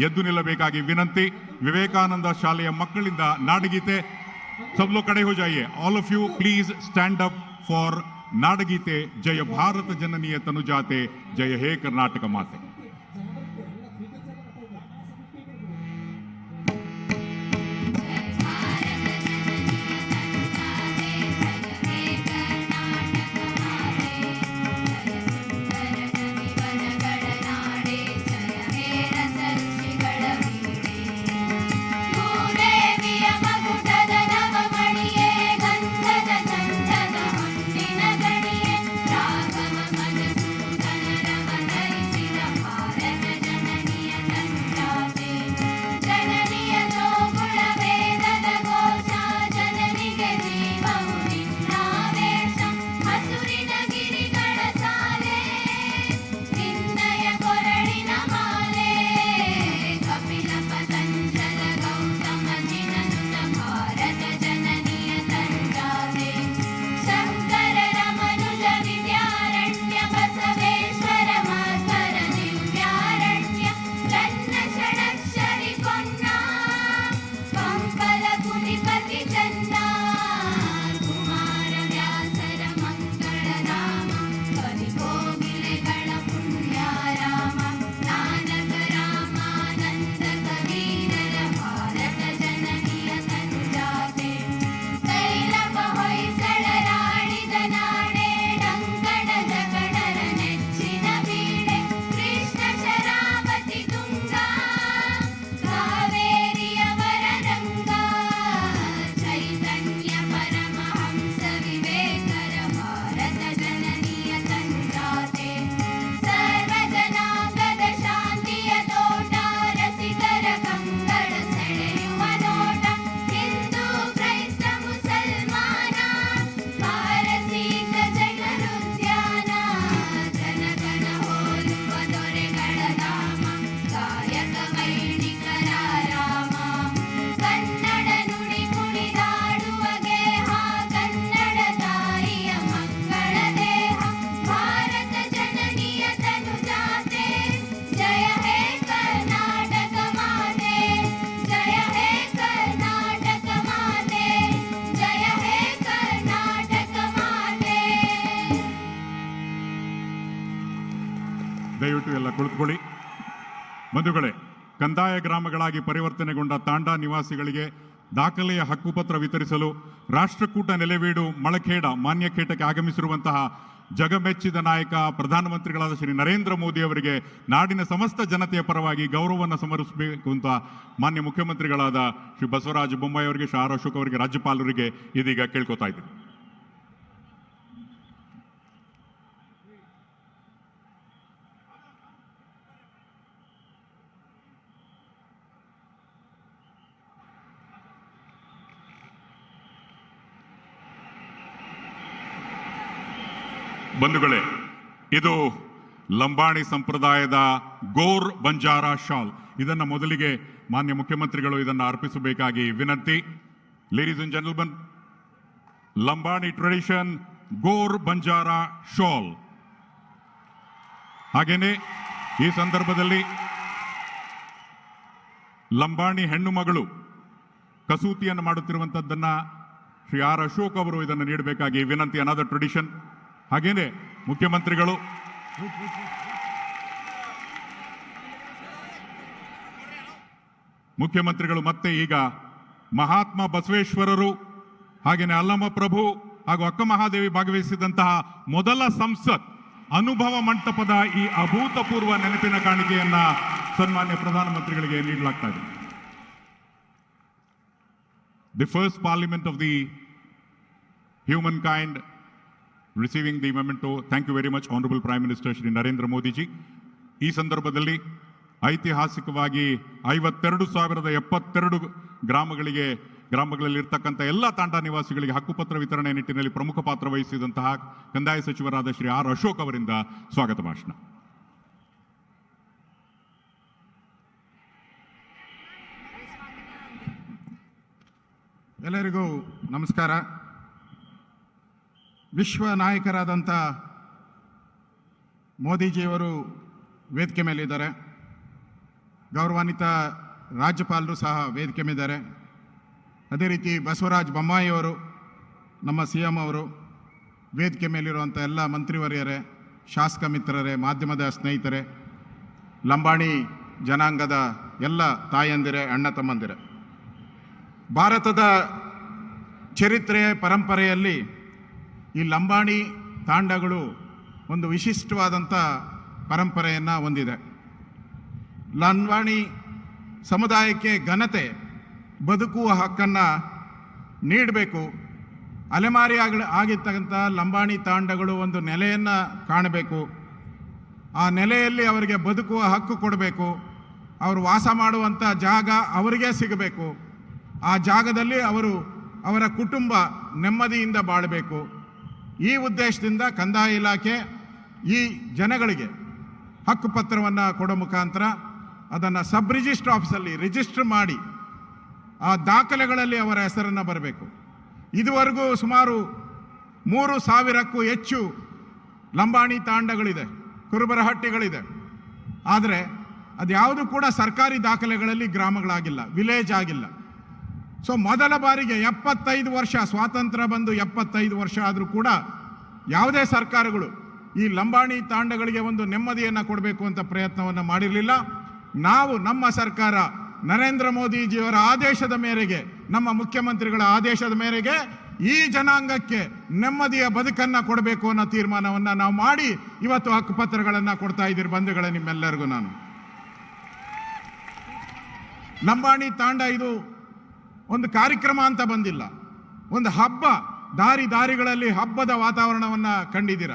ಎದ್ದು ನಿಲ್ಲಬೇಕಾಗಿ ವಿನಂತಿ. ವಿವೇಕಾನಂದ ಶಾಲೆಯ ಮಕ್ಕಳಿಂದ ನಾಡಗೀತೆ. सब लोग खड़े हो जाइए. All of you please stand up for नाडगीते. जय भारत जननीय तनुजाते, जय हे कर्नाटक माते. ದಯವಿಟ್ಟು ಎಲ್ಲ ಕುಳಿತುಕೊಳ್ಳಿ. ಬಂಧುಗಳೇ, ಕಂದಾಯ ಗ್ರಾಮಗಳಾಗಿ ಪರಿವರ್ತನೆಗೊಂಡ ತಾಂಡಾ ನಿವಾಸಿಗಳಿಗೆ ದಾಖಲೆಯ ಹಕ್ಕುಪತ್ರ ವಿತರಿಸಲು ರಾಷ್ಟ್ರಕೂಟ ನೆಲೆವೀಡು ಮಳಖೇಡ ಮಾನ್ಯಖೇಟಕ್ಕೆ ಆಗಮಿಸಿರುವಂತಹ ಜಗಮೆಚ್ಚಿದ ನಾಯಕ ಪ್ರಧಾನಮಂತ್ರಿಗಳಾದ ಶ್ರೀ ನರೇಂದ್ರ ಮೋದಿ ಅವರಿಗೆ ನಾಡಿನ ಸಮಸ್ತ ಜನತೆಯ ಪರವಾಗಿ ಗೌರವವನ್ನು ಸಮರ್ಪಿಸಬೇಕು ಅಂತ ಮಾನ್ಯ ಮುಖ್ಯಮಂತ್ರಿಗಳಾದ ಶ್ರೀ ಬಸವರಾಜ ಬೊಮ್ಮಾಯಿ ಅವರಿಗೆ, ಶ್ರೀ ಆರ್ ಅಶೋಕ್ ಅವರಿಗೆ, ರಾಜ್ಯಪಾಲರಿಗೆ ಇದೀಗ ಕೇಳ್ಕೊತಾ ಇದ್ದೀನಿ. ಬಂಧುಗಳೇ, ಇದು ಲಂಬಾಣಿ ಸಂಪ್ರದಾಯದ ಗೋರ್ ಬಂಜಾರ ಶಾಲ್. ಇದನ್ನು ಮೊದಲಿಗೆ ಮಾನ್ಯ ಮುಖ್ಯಮಂತ್ರಿಗಳು ಇದನ್ನು ಅರ್ಪಿಸಬೇಕಾಗಿ ವಿನಂತಿ. Ladies and gentleman, Lambani tradition Gor Banjara shawl. ಹಾಗೇನೆ ಈ ಸಂದರ್ಭದಲ್ಲಿ ಲಂಬಾಣಿ ಹೆಣ್ಣು ಮಗಳು ಕಸೂತಿಯನ್ನು ಮಾಡುತ್ತಿರುವಂತದ್ದನ್ನ ಶ್ರೀ ಆರ್ ಅಶೋಕ್ ಅವರು ಇದನ್ನು ನೀಡಬೇಕಾಗಿ ವಿನಂತಿ. Another tradition. ಹಾಗೇನೆ ಮುಖ್ಯಮಂತ್ರಿಗಳು ಮತ್ತೆ ಈಗ ಮಹಾತ್ಮ ಬಸವೇಶ್ವರರು ಹಾಗೇನೆ ಅಲ್ಲಮ ಪ್ರಭು ಹಾಗೂ ಅಕ್ಕ ಮಹಾದೇವಿ ಭಾಗವಹಿಸಿದಂತಹ ಮೊದಲ ಸಂಸತ್ ಅನುಭವ ಮಂಟಪದ ಈ ಅಭೂತಪೂರ್ವ ನೆನಪಿನ ಕಾಣಿಕೆಯನ್ನ ಸನ್ಮಾನ್ಯ ಪ್ರಧಾನಮಂತ್ರಿಗಳಿಗೆ ನೀಡಲಾಗ್ತಾ ಇದೆ. The first parliament of the human kind receiving the memento. Thank you very much, Honorable Prime Minister Shri Narendra Modi ji. ಈ ಸಂದರ್ಭದಲ್ಲಿ ಐತಿಹಾಸಿಕವಾಗಿ 52,072 ಗ್ರಾಮಗಳಲ್ಲಿ ಇರ್ತಕ್ಕಂಥ ಎಲ್ಲ ತಾಂಡಾ ನಿವಾಸಿಗಳಿಗೆ ಹಕ್ಕುಪತ್ರ ವಿತರಣೆ ನಿಟ್ಟಿನಲ್ಲಿ ಪ್ರಮುಖ ಪಾತ್ರ ವಹಿಸಿದಂತಹ ಕಂದಾಯ ಸಚಿವರಾದ ಶ್ರೀ ಆರ್ ಅಶೋಕ್ ಅವರಿಂದ ಸ್ವಾಗತ ಭಾಷಣ. ಎಲ್ಲರಿಗೂ ನಮಸ್ಕಾರ. ವಿಶ್ವ ನಾಯಕರಾದಂಥ ಮೋದಿಜಿಯವರು ವೇದಿಕೆ ಮೇಲಿದ್ದಾರೆ. ಗೌರವಾನ್ವಿತ ರಾಜ್ಯಪಾಲರು ಸಹ ವೇದಿಕೆ ಮೇಲಿದ್ದಾರೆ. ಅದೇ ರೀತಿ ಬಸವರಾಜ ಬೊಮ್ಮಾಯಿಯವರು, ನಮ್ಮ CM ಅವರು, ವೇದಿಕೆ ಮೇಲಿರುವಂಥ ಎಲ್ಲ ಮಂತ್ರಿವರ್ಯರೇ, ಶಾಸಕ ಮಿತ್ರರೇ, ಮಾಧ್ಯಮದ ಸ್ನೇಹಿತರೆ, ಲಂಬಾಣಿ ಜನಾಂಗದ ಎಲ್ಲ ತಾಯಂದಿರೇ, ಅಣ್ಣ ತಮ್ಮಂದಿರೇ, ಭಾರತದ ಚರಿತ್ರೆಯ ಪರಂಪರೆಯಲ್ಲಿ ಈ ಲಂಬಾಣಿ ತಾಂಡಗಳು ಒಂದು ವಿಶಿಷ್ಟವಾದಂಥ ಪರಂಪರೆಯನ್ನು ಹೊಂದಿದೆ. ಲಂಬಾಣಿ ಸಮುದಾಯಕ್ಕೆ ಘನತೆ, ಬದುಕುವ ಹಕ್ಕನ್ನು ನೀಡಬೇಕು. ಅಲೆಮಾರಿ ಆಗಿರ್ತಕ್ಕಂಥ ಲಂಬಾಣಿ ತಾಂಡಗಳು ಒಂದು ನೆಲೆಯನ್ನು ಕಾಣಬೇಕು. ಆ ನೆಲೆಯಲ್ಲಿ ಅವರಿಗೆ ಬದುಕುವ ಹಕ್ಕು ಕೊಡಬೇಕು. ಅವರು ವಾಸ ಮಾಡುವಂಥ ಜಾಗ ಅವರಿಗೆ ಸಿಗಬೇಕು. ಆ ಜಾಗದಲ್ಲಿ ಅವರ ಕುಟುಂಬ ನೆಮ್ಮದಿಯಿಂದ ಬಾಳಬೇಕು. ಈ ಉದ್ದೇಶದಿಂದ ಕಂದಾಯ ಇಲಾಖೆ ಈ ಜನಗಳಿಗೆ ಹಕ್ಕುಪತ್ರವನ್ನು ಕೊಡೋ ಮುಖಾಂತರ ಅದನ್ನು ಸಬ್ ರಿಜಿಸ್ಟ್ರ್ ಆಫೀಸಲ್ಲಿ ರಿಜಿಸ್ಟರ್ ಮಾಡಿ ಆ ದಾಖಲೆಗಳಲ್ಲಿ ಅವರ ಹೆಸರನ್ನು ಬರಬೇಕು. ಇದುವರೆಗೂ ಸುಮಾರು 3,000ಕ್ಕೂ ಹೆಚ್ಚು ಲಂಬಾಣಿ ತಾಂಡಗಳಿದೆ, ಕುರುಬರಹಟ್ಟಿಗಳಿದೆ. ಆದರೆ ಅದ್ಯಾವುದು ಕೂಡ ಸರ್ಕಾರಿ ದಾಖಲೆಗಳಲ್ಲಿ ಗ್ರಾಮಗಳಾಗಿಲ್ಲ, ವಿಲೇಜ್ ಆಗಿಲ್ಲ. ಸೊ ಮೊದಲ ಬಾರಿಗೆ 75 ವರ್ಷ ಸ್ವಾತಂತ್ರ್ಯ ಬಂದು 75 ವರ್ಷ ಆದರೂ ಕೂಡ ಯಾವುದೇ ಸರ್ಕಾರಗಳು ಈ ಲಂಬಾಣಿ ತಾಂಡಗಳಿಗೆ ಒಂದು ನೆಮ್ಮದಿಯನ್ನು ಕೊಡಬೇಕು ಅಂತ ಪ್ರಯತ್ನವನ್ನು ಮಾಡಿರಲಿಲ್ಲ. ನಮ್ಮ ಸರ್ಕಾರ ನರೇಂದ್ರ ಮೋದಿಜಿಯವರ ಆದೇಶದ ಮೇರೆಗೆ, ನಮ್ಮ ಮುಖ್ಯಮಂತ್ರಿಗಳ ಆದೇಶದ ಮೇರೆಗೆ ಈ ಜನಾಂಗಕ್ಕೆ ನೆಮ್ಮದಿಯ ಬದುಕನ್ನು ಕೊಡಬೇಕು ಅನ್ನೋ ತೀರ್ಮಾನವನ್ನು ನಾವು ಮಾಡಿ ಇವತ್ತು ಹಕ್ಕುಪತ್ರಗಳನ್ನು ಕೊಡ್ತಾ ಇದ್ದೀರಿ. ಬಂಧುಗಳೇ, ನಿಮ್ಮೆಲ್ಲರಿಗೂ ನಾನು ಲಂಬಾಣಿ ತಾಂಡ ಇದು ಒಂದು ಕಾರ್ಯಕ್ರಮ ಅಂತ ಬಂದಿಲ್ಲ, ಒಂದು ಹಬ್ಬ. ದಾರಿಗಳಲ್ಲಿ ಹಬ್ಬದ ವಾತಾವರಣವನ್ನು ಕಂಡಿದ್ದೀರ.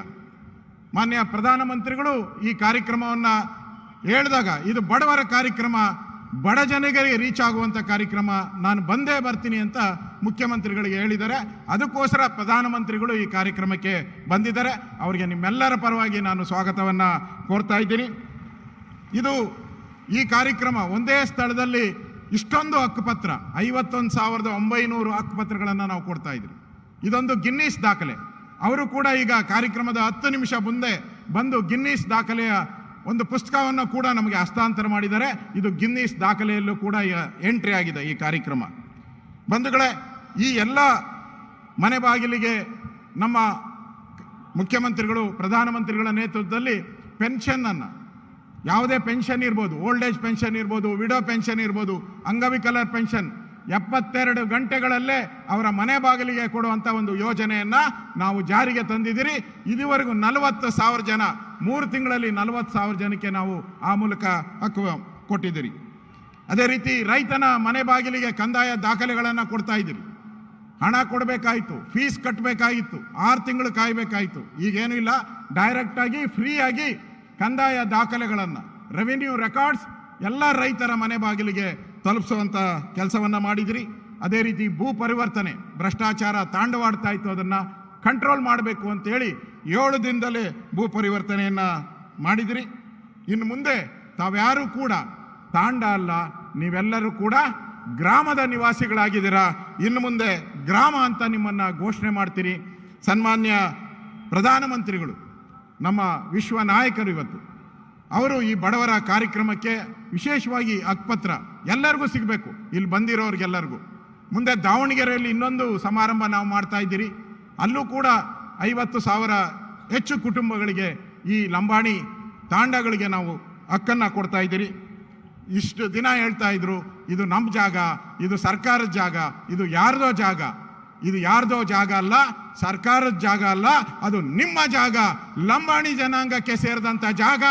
ಮಾನ್ಯ ಪ್ರಧಾನಮಂತ್ರಿಗಳು ಈ ಕಾರ್ಯಕ್ರಮವನ್ನು ಹೇಳಿದಾಗ ಇದು ಬಡವರ ಕಾರ್ಯಕ್ರಮ, ಬಡ ಜನರಿಗೆ ರೀಚ್ ಆಗುವಂಥ ಕಾರ್ಯಕ್ರಮ, ನಾನು ಬಂದೇ ಬರ್ತೀನಿ ಅಂತ ಮುಖ್ಯಮಂತ್ರಿಗಳಿಗೆ ಹೇಳಿದ್ದಾರೆ. ಅದಕ್ಕೋಸ್ಕರ ಪ್ರಧಾನಮಂತ್ರಿಗಳು ಈ ಕಾರ್ಯಕ್ರಮಕ್ಕೆ ಬಂದಿದ್ದಾರೆ. ಅವರಿಗೆ ನಿಮ್ಮೆಲ್ಲರ ಪರವಾಗಿ ನಾನು ಸ್ವಾಗತವನ್ನು ಕೋರ್ತಾ ಇದ್ದೀನಿ. ಈ ಕಾರ್ಯಕ್ರಮ ಒಂದೇ ಸ್ಥಳದಲ್ಲಿ ಇಷ್ಟೊಂದು ಹಕ್ಕುಪತ್ರ, 51,900 ಹಕ್ಕುಪತ್ರಗಳನ್ನು ನಾವು ಕೊಡ್ತಾ ಇದ್ದೀವಿ. ಇದೊಂದು ಗಿನ್ನೀಸ್ ದಾಖಲೆ. ಅವರು ಕೂಡ ಈಗ ಕಾರ್ಯಕ್ರಮದ 10 ನಿಮಿಷ ಮುಂದೆ ಬಂದು ಗಿನ್ನೀಸ್ ದಾಖಲೆಯ ಒಂದು ಪುಸ್ತಕವನ್ನು ಕೂಡ ನಮಗೆ ಹಸ್ತಾಂತರ ಮಾಡಿದ್ದಾರೆ. ಇದು ಗಿನ್ನೀಸ್ ದಾಖಲೆಯಲ್ಲೂ ಕೂಡ ಎಂಟ್ರಿ ಆಗಿದೆ ಈ ಕಾರ್ಯಕ್ರಮ. ಬಂಧುಗಳೇ, ಈ ಎಲ್ಲ ಮನೆ ಬಾಗಿಲಿಗೆ ನಮ್ಮ ಮುಖ್ಯಮಂತ್ರಿಗಳು, ಪ್ರಧಾನಮಂತ್ರಿಗಳ ನೇತೃತ್ವದಲ್ಲಿ ಪೆನ್ಷನ್ನನ್ನು, ಯಾವುದೇ ಪೆನ್ಷನ್ ಇರ್ಬೋದು, ಓಲ್ಡ್ ಏಜ್ ಪೆನ್ಷನ್ ಇರ್ಬೋದು, ವಿಡೋ ಪೆನ್ಷನ್ ಇರ್ಬೋದು, ಅಂಗವಿಕಲರ ಪೆನ್ಷನ್ 72 ಗಂಟೆಗಳಲ್ಲೇ ಅವರ ಮನೆ ಬಾಗಿಲಿಗೆ ಕೊಡುವಂಥ ಒಂದು ಯೋಜನೆಯನ್ನು ನಾವು ಜಾರಿಗೆ ತಂದಿದ್ದೀರಿ. ಇದುವರೆಗೂ 40,000 ಜನ, 3 ತಿಂಗಳಲ್ಲಿ 40,000 ಜನಕ್ಕೆ ನಾವು ಆ ಮೂಲಕ ಹಕ್ಕು ಕೊಟ್ಟಿದ್ದೀರಿ. ಅದೇ ರೀತಿ ರೈತನ ಮನೆ ಬಾಗಿಲಿಗೆ ಕಂದಾಯ ದಾಖಲೆಗಳನ್ನು ಕೊಡ್ತಾ ಇದ್ದೀರಿ. ಹಣ ಕೊಡಬೇಕಾಯಿತು, ಫೀಸ್ ಕಟ್ಟಬೇಕಾಗಿತ್ತು, 6 ತಿಂಗಳು ಕಾಯಬೇಕಾಯಿತು. ಈಗೇನೂ ಇಲ್ಲ, ಡೈರೆಕ್ಟಾಗಿ ಫ್ರೀಯಾಗಿ ಕಂದಾಯ ದಾಖಲೆಗಳನ್ನು, ರೆವಿನ್ಯೂ ರೆಕಾರ್ಡ್ಸ್ ಎಲ್ಲ ರೈತರ ಮನೆ ಬಾಗಿಲಿಗೆ ತಲುಪಿಸುವಂಥ ಕೆಲಸವನ್ನು ಮಾಡಿದಿರಿ. ಅದೇ ರೀತಿ ಭೂ ಪರಿವರ್ತನೆ, ಭ್ರಷ್ಟಾಚಾರ ತಾಂಡವಾಡ್ತಾ ಇತ್ತು, ಅದನ್ನು ಕಂಟ್ರೋಲ್ ಮಾಡಬೇಕು ಅಂತೇಳಿ 7 ದಿನದಲ್ಲೇ ಭೂ ಪರಿವರ್ತನೆಯನ್ನು ಮಾಡಿದಿರಿ. ಇನ್ನು ಮುಂದೆ ತಾವ್ಯಾರೂ ಕೂಡ ತಾಂಡ ಅಲ್ಲ, ನೀವೆಲ್ಲರೂ ಕೂಡ ಗ್ರಾಮದ ನಿವಾಸಿಗಳಾಗಿದ್ದೀರಾ. ಇನ್ನು ಮುಂದೆ ಗ್ರಾಮ ಅಂತ ನಿಮ್ಮನ್ನು ಘೋಷಣೆ ಮಾಡ್ತೀರಿ. ಸನ್ಮಾನ್ಯ ಪ್ರಧಾನಮಂತ್ರಿಗಳು, ನಮ್ಮ ವಿಶ್ವ ನಾಯಕರು, ಇವತ್ತು ಅವರು ಈ ಬಡವರ ಕಾರ್ಯಕ್ರಮಕ್ಕೆ ವಿಶೇಷವಾಗಿ ಹಕ್ಕುಪತ್ರ ಎಲ್ಲರಿಗೂ ಸಿಗಬೇಕು, ಇಲ್ಲಿ ಬಂದಿರೋರಿಗೆಲ್ಲರಿಗೂ. ಮುಂದೆ ದಾವಣಗೆರೆಯಲ್ಲಿ ಇನ್ನೊಂದು ಸಮಾರಂಭ ನಾವು ಮಾಡ್ತಾ ಇದ್ದೀರಿ. ಅಲ್ಲೂ ಕೂಡ 50,000 ಹೆಚ್ಚು ಕುಟುಂಬಗಳಿಗೆ, ಈ ಲಂಬಾಣಿ ತಾಂಡಗಳಿಗೆ ನಾವು ಹಕ್ಕನ್ನು ಕೊಡ್ತಾ ಇದ್ದೀರಿ. ಇಷ್ಟು ದಿನ ಹೇಳ್ತಾ ಇದ್ರು, ಇದು ನಮ್ಮ ಜಾಗ, ಇದು ಸರ್ಕಾರದ ಜಾಗ, ಇದು ಯಾರ್ದೋ ಜಾಗ. ಇದು ಯಾರ್ದೋ ಜಾಗ ಅಲ್ಲ, ಸರ್ಕಾರದ ಜಾಗ ಅಲ್ಲ, ಅದು ನಿಮ್ಮ ಜಾಗ, ಲಂಬಾಣಿ ಜನಾಂಗಕ್ಕೆ ಸೇರಿದಂಥ ಜಾಗ.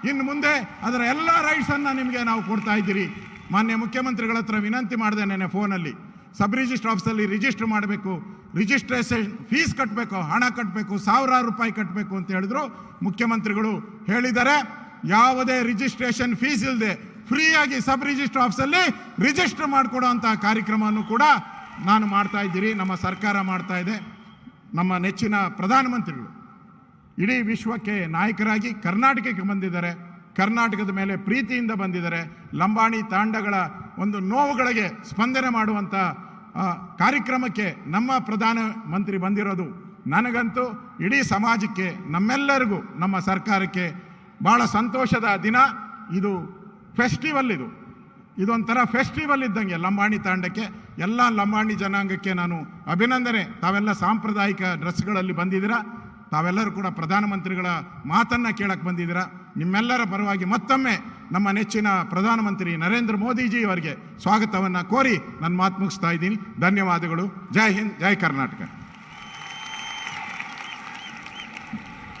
ಇನ್ನು ಮುಂದೆ ಅದರ ಎಲ್ಲ ರೈಟ್ಸನ್ನು ನಿಮಗೆ ನಾವು ಕೊಡ್ತಾ ಇದ್ದೀರಿ. ಮಾನ್ಯ ಮುಖ್ಯಮಂತ್ರಿಗಳ ಹತ್ರ ವಿನಂತಿ ಮಾಡಿದೆ ನೆನೆ ಫೋನಲ್ಲಿ, ಸಬ್ ರಿಜಿಸ್ಟ್ರ್ ಆಫೀಸಲ್ಲಿ ರಿಜಿಸ್ಟರ್ ಮಾಡಬೇಕು, ರಿಜಿಸ್ಟ್ರೇಷನ್ ಫೀಸ್ ಕಟ್ಟಬೇಕು, ಹಣ ಕಟ್ಟಬೇಕು, 1,000 ರೂಪಾಯಿ ಕಟ್ಟಬೇಕು ಅಂತ ಹೇಳಿದ್ರು. ಮುಖ್ಯಮಂತ್ರಿಗಳು ಹೇಳಿದ್ದಾರೆ, ಯಾವುದೇ ರಿಜಿಸ್ಟ್ರೇಷನ್ ಫೀಸ್ ಇಲ್ಲದೆ ಫ್ರೀಯಾಗಿ ಸಬ್ ರಿಜಿಸ್ಟ್ರ್ ಆಫೀಸಲ್ಲಿ ರಿಜಿಸ್ಟರ್ ಮಾಡಿಕೊಡೋ ಅಂಥ ಕಾರ್ಯಕ್ರಮವನ್ನು ಕೂಡ ನಾನು ಮಾಡ್ತಾ ಇದ್ದೀರಿ, ನಮ್ಮ ಸರ್ಕಾರ ಮಾಡ್ತಾ ಇದೆ. ನಮ್ಮ ನೆಚ್ಚಿನ ಪ್ರಧಾನಮಂತ್ರಿಗಳು ಇಡೀ ವಿಶ್ವಕ್ಕೆ ನಾಯಕರಾಗಿ ಕರ್ನಾಟಕಕ್ಕೆ ಬಂದಿದ್ದಾರೆ, ಕರ್ನಾಟಕದ ಮೇಲೆ ಪ್ರೀತಿಯಿಂದ ಬಂದಿದ್ದಾರೆ. ಲಂಬಾಣಿ ತಾಂಡಗಳ ಒಂದು ನೋವುಗಳಿಗೆ ಸ್ಪಂದನೆ ಮಾಡುವಂಥ ಕಾರ್ಯಕ್ರಮಕ್ಕೆ ನಮ್ಮ ಪ್ರಧಾನಮಂತ್ರಿ ಬಂದಿರೋದು ನನಗಂತೂ, ಇಡೀ ಸಮಾಜಕ್ಕೆ, ನಮ್ಮೆಲ್ಲರಿಗೂ, ನಮ್ಮ ಸರ್ಕಾರಕ್ಕೆ ಭಾಳ ಸಂತೋಷದ ದಿನ. ಇದು ಫೆಸ್ಟಿವಲ್, ಇದು ಇದೊಂಥರ ಫೆಸ್ಟಿವಲ್ ಇದ್ದಂಗೆ ಲಂಬಾಣಿ ತಾಂಡಕ್ಕೆ. ಎಲ್ಲ ಲಂಬಾಣಿ ಜನಾಂಗಕ್ಕೆ ನಾನು ಅಭಿನಂದನೆ. ತಾವೆಲ್ಲ ಸಾಂಪ್ರದಾಯಿಕ ಡ್ರೆಸ್ಗಳಲ್ಲಿ ಬಂದಿದ್ದೀರಾ. ತಾವೆಲ್ಲರೂ ಕೂಡ ಪ್ರಧಾನಮಂತ್ರಿಗಳ ಮಾತನ್ನು ಕೇಳಕ್ಕೆ ಬಂದಿದ್ದೀರಾ. ನಿಮ್ಮೆಲ್ಲರ ಪರವಾಗಿ ಮತ್ತೊಮ್ಮೆ ನಮ್ಮ ನೆಚ್ಚಿನ ಪ್ರಧಾನಮಂತ್ರಿ ನರೇಂದ್ರ ಮೋದಿಜಿ ಅವರಿಗೆ ಸ್ವಾಗತವನ್ನು ಕೋರಿ ನನ್ನ ಮಾತು ಮುಗಿಸ್ತಾ ಇದ್ದೀನಿ. ಧನ್ಯವಾದಗಳು. ಜೈ ಹಿಂದ್, ಜೈ ಕರ್ನಾಟಕ.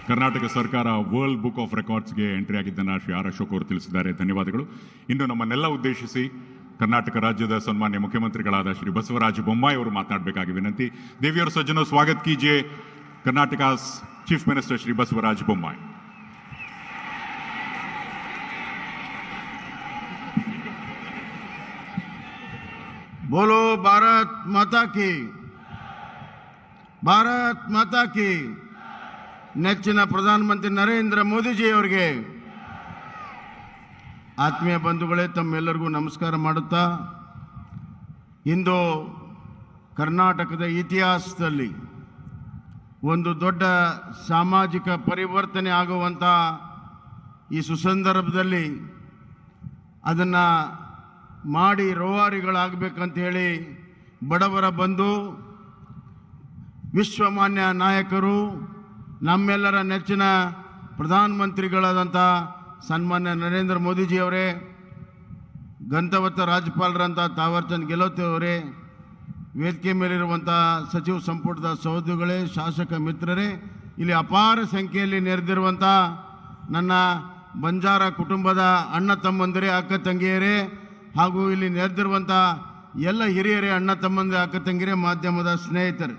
ಕರ್ನಾಟಕ ಸರ್ಕಾರ ವರ್ಲ್ಡ್ ಬುಕ್ ಆಫ್ ರೆಕಾರ್ಡ್ಸ್ಗೆ ಎಂಟ್ರಿ ಆಗಿದ್ದನ್ನು ಶ್ರೀ ಆರ್ ಅಶೋಕ್ ಅವರು ತಿಳಿಸಿದ್ದಾರೆ. ಧನ್ಯವಾದಗಳು. ಇನ್ನು ನಮ್ಮನ್ನೆಲ್ಲ ಉದ್ದೇಶಿಸಿ ಕರ್ನಾಟಕ ರಾಜ್ಯದ ಸನ್ಮಾನ್ಯ ಮುಖ್ಯಮಂತ್ರಿಗಳಾದ ಶ್ರೀ ಬಸವರಾಜ ಬೊಮ್ಮಾಯಿ ಅವರು ಮಾತನಾಡಬೇಕಾಗಿ ವಿನಂತಿ. ದೇವಿಯವರು ಸಜ್ಜನೋ ಸ್ವಾಗತ ಕೀಜಿಯೇ कर्नाटका चीफ मिनिस्टर श्री बसवराज बोम्माई. बोलो भारत माता की, भारत माता की. ನೆಚ್ಚಿನ ಪ್ರಧಾನಮಂತ್ರಿ ನರೇಂದ್ರ ಮೋದಿಜಿ ಅವರಿಗೆ ಆತ್ಮೀಯ ಬಂಧುಗಳೇ, ತಮ್ಮೆಲ್ಲರಿಗೂ ನಮಸ್ಕಾರ ಮಾಡುತ್ತಾ, ಇಂದು ಕರ್ನಾಟಕದ ಇತಿಹಾಸದಲ್ಲಿ ಒಂದು ದೊಡ್ಡ ಸಾಮಾಜಿಕ ಪರಿವರ್ತನೆ ಆಗುವಂಥ ಈ ಸುಸಂದರ್ಭದಲ್ಲಿ ಅದನ್ನು ಮಾಡಿ ರೋವಾರಿಗಳಾಗಬೇಕಂತ ಹೇಳಿ ಬಡವರ ಬಂಧು, ವಿಶ್ವಮಾನ್ಯ ನಾಯಕರು, ನಮ್ಮೆಲ್ಲರ ನೆಚ್ಚಿನ ಪ್ರಧಾನಮಂತ್ರಿಗಳಾದಂಥ ಸನ್ಮಾನ್ಯ ನರೇಂದ್ರ ಮೋದಿಜಿಯವರೇ, ಗಂತವತ್ತ ರಾಜ್ಯಪಾಲರಂಥ ತಾವರ್ಚಂದ್ ಗೆಹ್ಲೋಟ್ ಅವರೇ, ವೇದಿಕೆ ಮೇಲಿರುವಂಥ ಸಚಿವ ಸಂಪುಟದ ಸಹೋದ್ಯೋಗಿಗಳೇ, ಶಾಸಕ ಮಿತ್ರರೇ, ಇಲ್ಲಿ ಅಪಾರ ಸಂಖ್ಯೆಯಲ್ಲಿ ನೆರೆದಿರುವಂಥ ನನ್ನ ಬಂಜಾರ ಕುಟುಂಬದ ಅಣ್ಣ ತಮ್ಮಂದಿರೇ, ಅಕ್ಕ ತಂಗಿಯರೇ, ಹಾಗೂ ಇಲ್ಲಿ ನೆರೆದಿರುವಂಥ ಎಲ್ಲ ಹಿರಿಯರೇ, ಅಣ್ಣ ತಮ್ಮಂದಿರ, ಅಕ್ಕ ತಂಗಿಯರೇ, ಮಾಧ್ಯಮದ ಸ್ನೇಹಿತರೆ,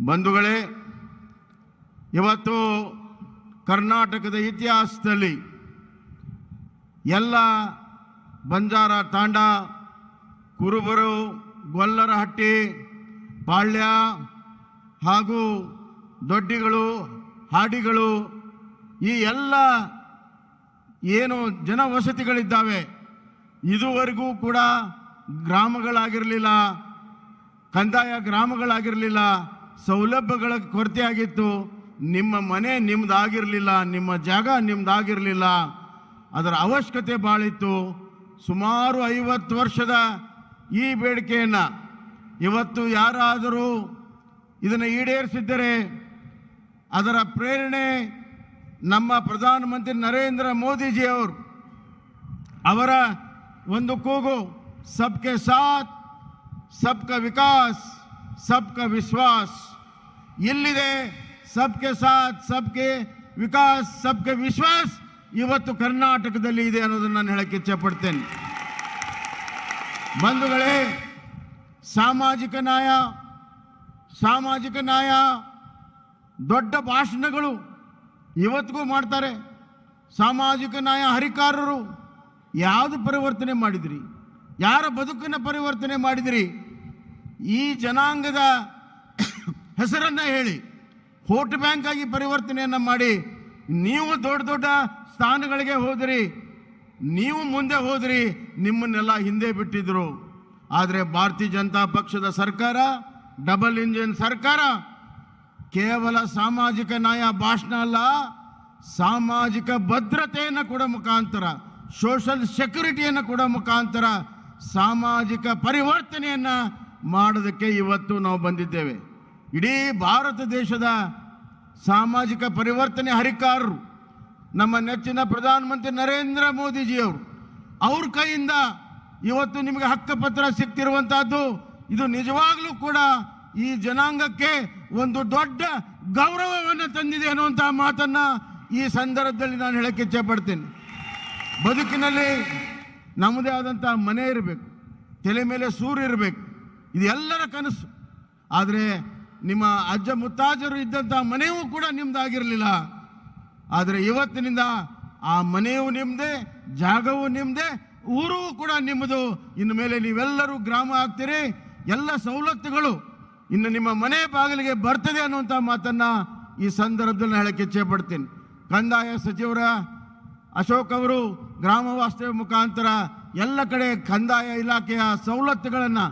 ಬಂಧುಗಳೇ, ಇವತ್ತು ಕರ್ನಾಟಕದ ಇತಿಹಾಸದಲ್ಲಿ ಎಲ್ಲ ಬಂಜಾರ ತಾಂಡ, ಕುರುಬರು, ಗೊಲ್ಲರಹಟ್ಟಿ, ಪಾಳ್ಯ ಹಾಗೂ ದೊಡ್ಡಿಗಳು, ಹಾಡಿಗಳು, ಈ ಎಲ್ಲ ಏನು ಜನವಸತಿಗಳಿದ್ದಾವೆ, ಇದುವರೆಗೂ ಕೂಡ ಗ್ರಾಮಗಳಾಗಿರಲಿಲ್ಲ, ಕಂದಾಯ ಗ್ರಾಮಗಳಾಗಿರಲಿಲ್ಲ, ಸೌಲಭ್ಯಗಳ ಕೊರತೆ ಆಗಿತ್ತು. ನಿಮ್ಮ ಮನೆ ನಿಮ್ಮದಾಗಿರಲಿಲ್ಲ, ನಿಮ್ಮ ಜಾಗ ನಿಮ್ಮದಾಗಿರಲಿಲ್ಲ, ಅದರ ಅವಶ್ಯಕತೆ ಭಾಳಿತ್ತು. ಸುಮಾರು 50 ವರ್ಷದ ಈ ಬೇಡಿಕೆಯನ್ನು ಇವತ್ತು ಯಾರಾದರೂ ಇದನ್ನು ಈಡೇರಿಸಿದ್ದರೆ ಅದರ ಪ್ರೇರಣೆ ನಮ್ಮ ಪ್ರಧಾನಮಂತ್ರಿ ನರೇಂದ್ರ ಮೋದಿಜಿಯವರು. ಅವರ ಒಂದು ಕೂಗು ಸಬ್ಕೆ ಸಾಥ್ ಸಬ್ಕಾ ವಿಕಾಸ್ ಸಬ್ಕಾ ವಿಶ್ವಾಸ್. ಇಲ್ಲಿದೆ ಸಬ್ಕೆ ಸಾಥ್ ಸಬ್ಕೆ ವಿಕಾಸ್ ಸಬ್ಕೆ ವಿಶ್ವಾಸ್ ಇವತ್ತು ಕರ್ನಾಟಕದಲ್ಲಿ ಇದೆ ಅನ್ನೋದನ್ನು ನಾನು ಹೇಳಕ್ಕೆ ಇಚ್ಛೆಪಡ್ತೇನೆ. ಬಂಧುಗಳೇ, ಸಾಮಾಜಿಕ ನ್ಯಾಯ ದೊಡ್ಡ ಭಾಷಣಗಳು ಇವತ್ತಿಗೂ ಮಾಡ್ತಾರೆ. ಸಾಮಾಜಿಕ ನ್ಯಾಯ ಹರಿಕಾರರು ಯಾವುದು ಪರಿವರ್ತನೆ ಮಾಡಿದ್ರಿ? ಯಾರ ಬದುಕನ್ನು ಪರಿವರ್ತನೆ ಮಾಡಿದ್ರಿ? ಈ ಜನಾಂಗದ ಹೆಸರನ್ನು ಹೇಳಿ ವೋಟ್ ಬ್ಯಾಂಕ್ ಆಗಿ ಪರಿವರ್ತನೆಯನ್ನು ಮಾಡಿ ನೀವು ದೊಡ್ಡ ದೊಡ್ಡ ಸ್ಥಾನಗಳಿಗೆ ಹೋದಿರಿ, ನೀವು ಮುಂದೆ ಹೋದ್ರಿ, ನಿಮ್ಮನ್ನೆಲ್ಲ ಹಿಂದೆ ಬಿಟ್ಟಿದ್ರು. ಆದರೆ ಭಾರತೀಯ ಜನತಾ ಪಕ್ಷದ ಸರ್ಕಾರ, ಡಬಲ್ ಇಂಜಿನ್ ಸರ್ಕಾರ, ಕೇವಲ ಸಾಮಾಜಿಕ ನ್ಯಾಯ ಭಾಷಣ ಅಲ್ಲ, ಸಾಮಾಜಿಕ ಭದ್ರತೆಯನ್ನು ಕೊಡೋ ಮುಖಾಂತರ, ಸೋಷಲ್ ಸೆಕ್ಯೂರಿಟಿಯನ್ನು ಕೊಡೋ ಮುಖಾಂತರ ಸಾಮಾಜಿಕ ಪರಿವರ್ತನೆಯನ್ನು ಮಾಡೋದಕ್ಕೆ ಇವತ್ತು ನಾವು ಬಂದಿದ್ದೇವೆ. ಇಡೀ ಭಾರತ ದೇಶದ ಸಾಮಾಜಿಕ ಪರಿವರ್ತನೆ ಹರಿಕಾರರು ನಮ್ಮ ನೆಚ್ಚಿನ ಪ್ರಧಾನಮಂತ್ರಿ ನರೇಂದ್ರ ಮೋದಿಜಿಯವರು, ಅವ್ರ ಕೈಯಿಂದ ಇವತ್ತು ನಿಮಗೆ ಹಕ್ಕುಪತ್ರ ಸಿಗ್ತಿರುವಂತಹದ್ದು ಇದು ನಿಜವಾಗ್ಲೂ ಕೂಡ ಈ ಜನಾಂಗಕ್ಕೆ ಒಂದು ದೊಡ್ಡ ಗೌರವವನ್ನು ತಂದಿದೆ ಅನ್ನುವಂತಹ ಮಾತನ್ನು ಈ ಸಂದರ್ಭದಲ್ಲಿ ನಾನು ಹೇಳಕ್ಕೆ ಇಚ್ಛೆ ಪಡ್ತೇನೆ. ಬದುಕಿನಲ್ಲಿ ನಮ್ಮದೇ ಆದಂಥ ಮನೆ ಇರಬೇಕು, ತಲೆ ಮೇಲೆ ಸೂರು ಇರಬೇಕು, ಇದು ಎಲ್ಲರ ಕನಸು. ಆದರೆ ನಿಮ್ಮ ಅಜ್ಜ ಮುತ್ತಾಜರು ಇದ್ದಂಥ ಮನೆಯೂ ಕೂಡ ನಿಮ್ಮದಾಗಿರಲಿಲ್ಲ. ಆದರೆ ಇವತ್ತಿನಿಂದ ಆ ಮನೆಯೂ ನಿಮ್ಮದೇ, ಜಾಗವೂ ನಿಮ್ಮದೇ, ಊರೂ ಕೂಡ ನಿಮ್ಮದು. ಇನ್ನು ಮೇಲೆ ನೀವೆಲ್ಲರೂ ಗ್ರಾಮ ಆಗ್ತೀರಿ, ಎಲ್ಲ ಸವಲತ್ತುಗಳು ಇನ್ನು ನಿಮ್ಮ ಮನೆ ಬಾಗಿಲಿಗೆ ಬರ್ತದೆ ಅನ್ನುವಂಥ ಮಾತನ್ನು ಈ ಸಂದರ್ಭದಲ್ಲಿ ಹೇಳಕ್ಕೆ ಇಚ್ಛೆ ಪಡ್ತೀನಿ. ಕಂದಾಯ ಸಚಿವರ ಅಶೋಕ್ ಅವರು ಗ್ರಾಮ ವಾಸ್ತವ್ಯ ಮುಖಾಂತರ ಎಲ್ಲ ಕಡೆ ಕಂದಾಯ ಇಲಾಖೆಯ ಸವಲತ್ತುಗಳನ್ನು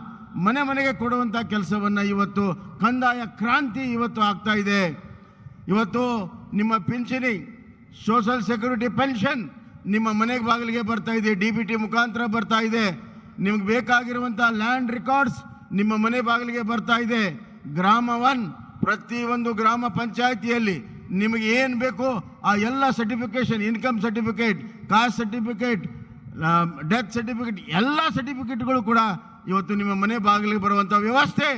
ಮನೆ ಮನೆಗೆ ಕೊಡುವಂಥ ಕೆಲಸವನ್ನು ಇವತ್ತು ಕಂದಾಯ ಕ್ರಾಂತಿ ಇವತ್ತು ಆಗ್ತಾ ಇದೆ. ಇವತ್ತು ನಿಮ್ಮ ಪಿಂಚಣಿ, ಸೋಷಲ್ ಸೆಕ್ಯೂರಿಟಿ ಪೆನ್ಷನ್ ನಿಮ್ಮ ಮನೆಗೆ ಬಾಗಿಲಿಗೆ ಬರ್ತಾ ಇದೆ, DBT ಮುಖಾಂತರ ಬರ್ತಾ ಇದೆ. ನಿಮ್ಗೆ ಬೇಕಾಗಿರುವಂಥ ಲ್ಯಾಂಡ್ ರೆಕಾರ್ಡ್ಸ್ ನಿಮ್ಮ ಮನೆ ಬಾಗಿಲಿಗೆ ಬರ್ತಾ ಇದೆ. ಗ್ರಾಮ 1 ಪ್ರತಿಯೊಂದು ಗ್ರಾಮ ಪಂಚಾಯಿತಿಯಲ್ಲಿ ನಿಮಗೆ ಏನು ಬೇಕು ಆ ಎಲ್ಲ certification, income certificate, caste certificate, death certificate, ಎಲ್ಲ ಸರ್ಟಿಫಿಕೇಟ್ಗಳು ಕೂಡ ಇವತ್ತು ನಿಮ್ಮ ಮನೆ ಬಾಗಿಲಿಗೆ ಬರುವಂಥ ವ್ಯವಸ್ಥೆ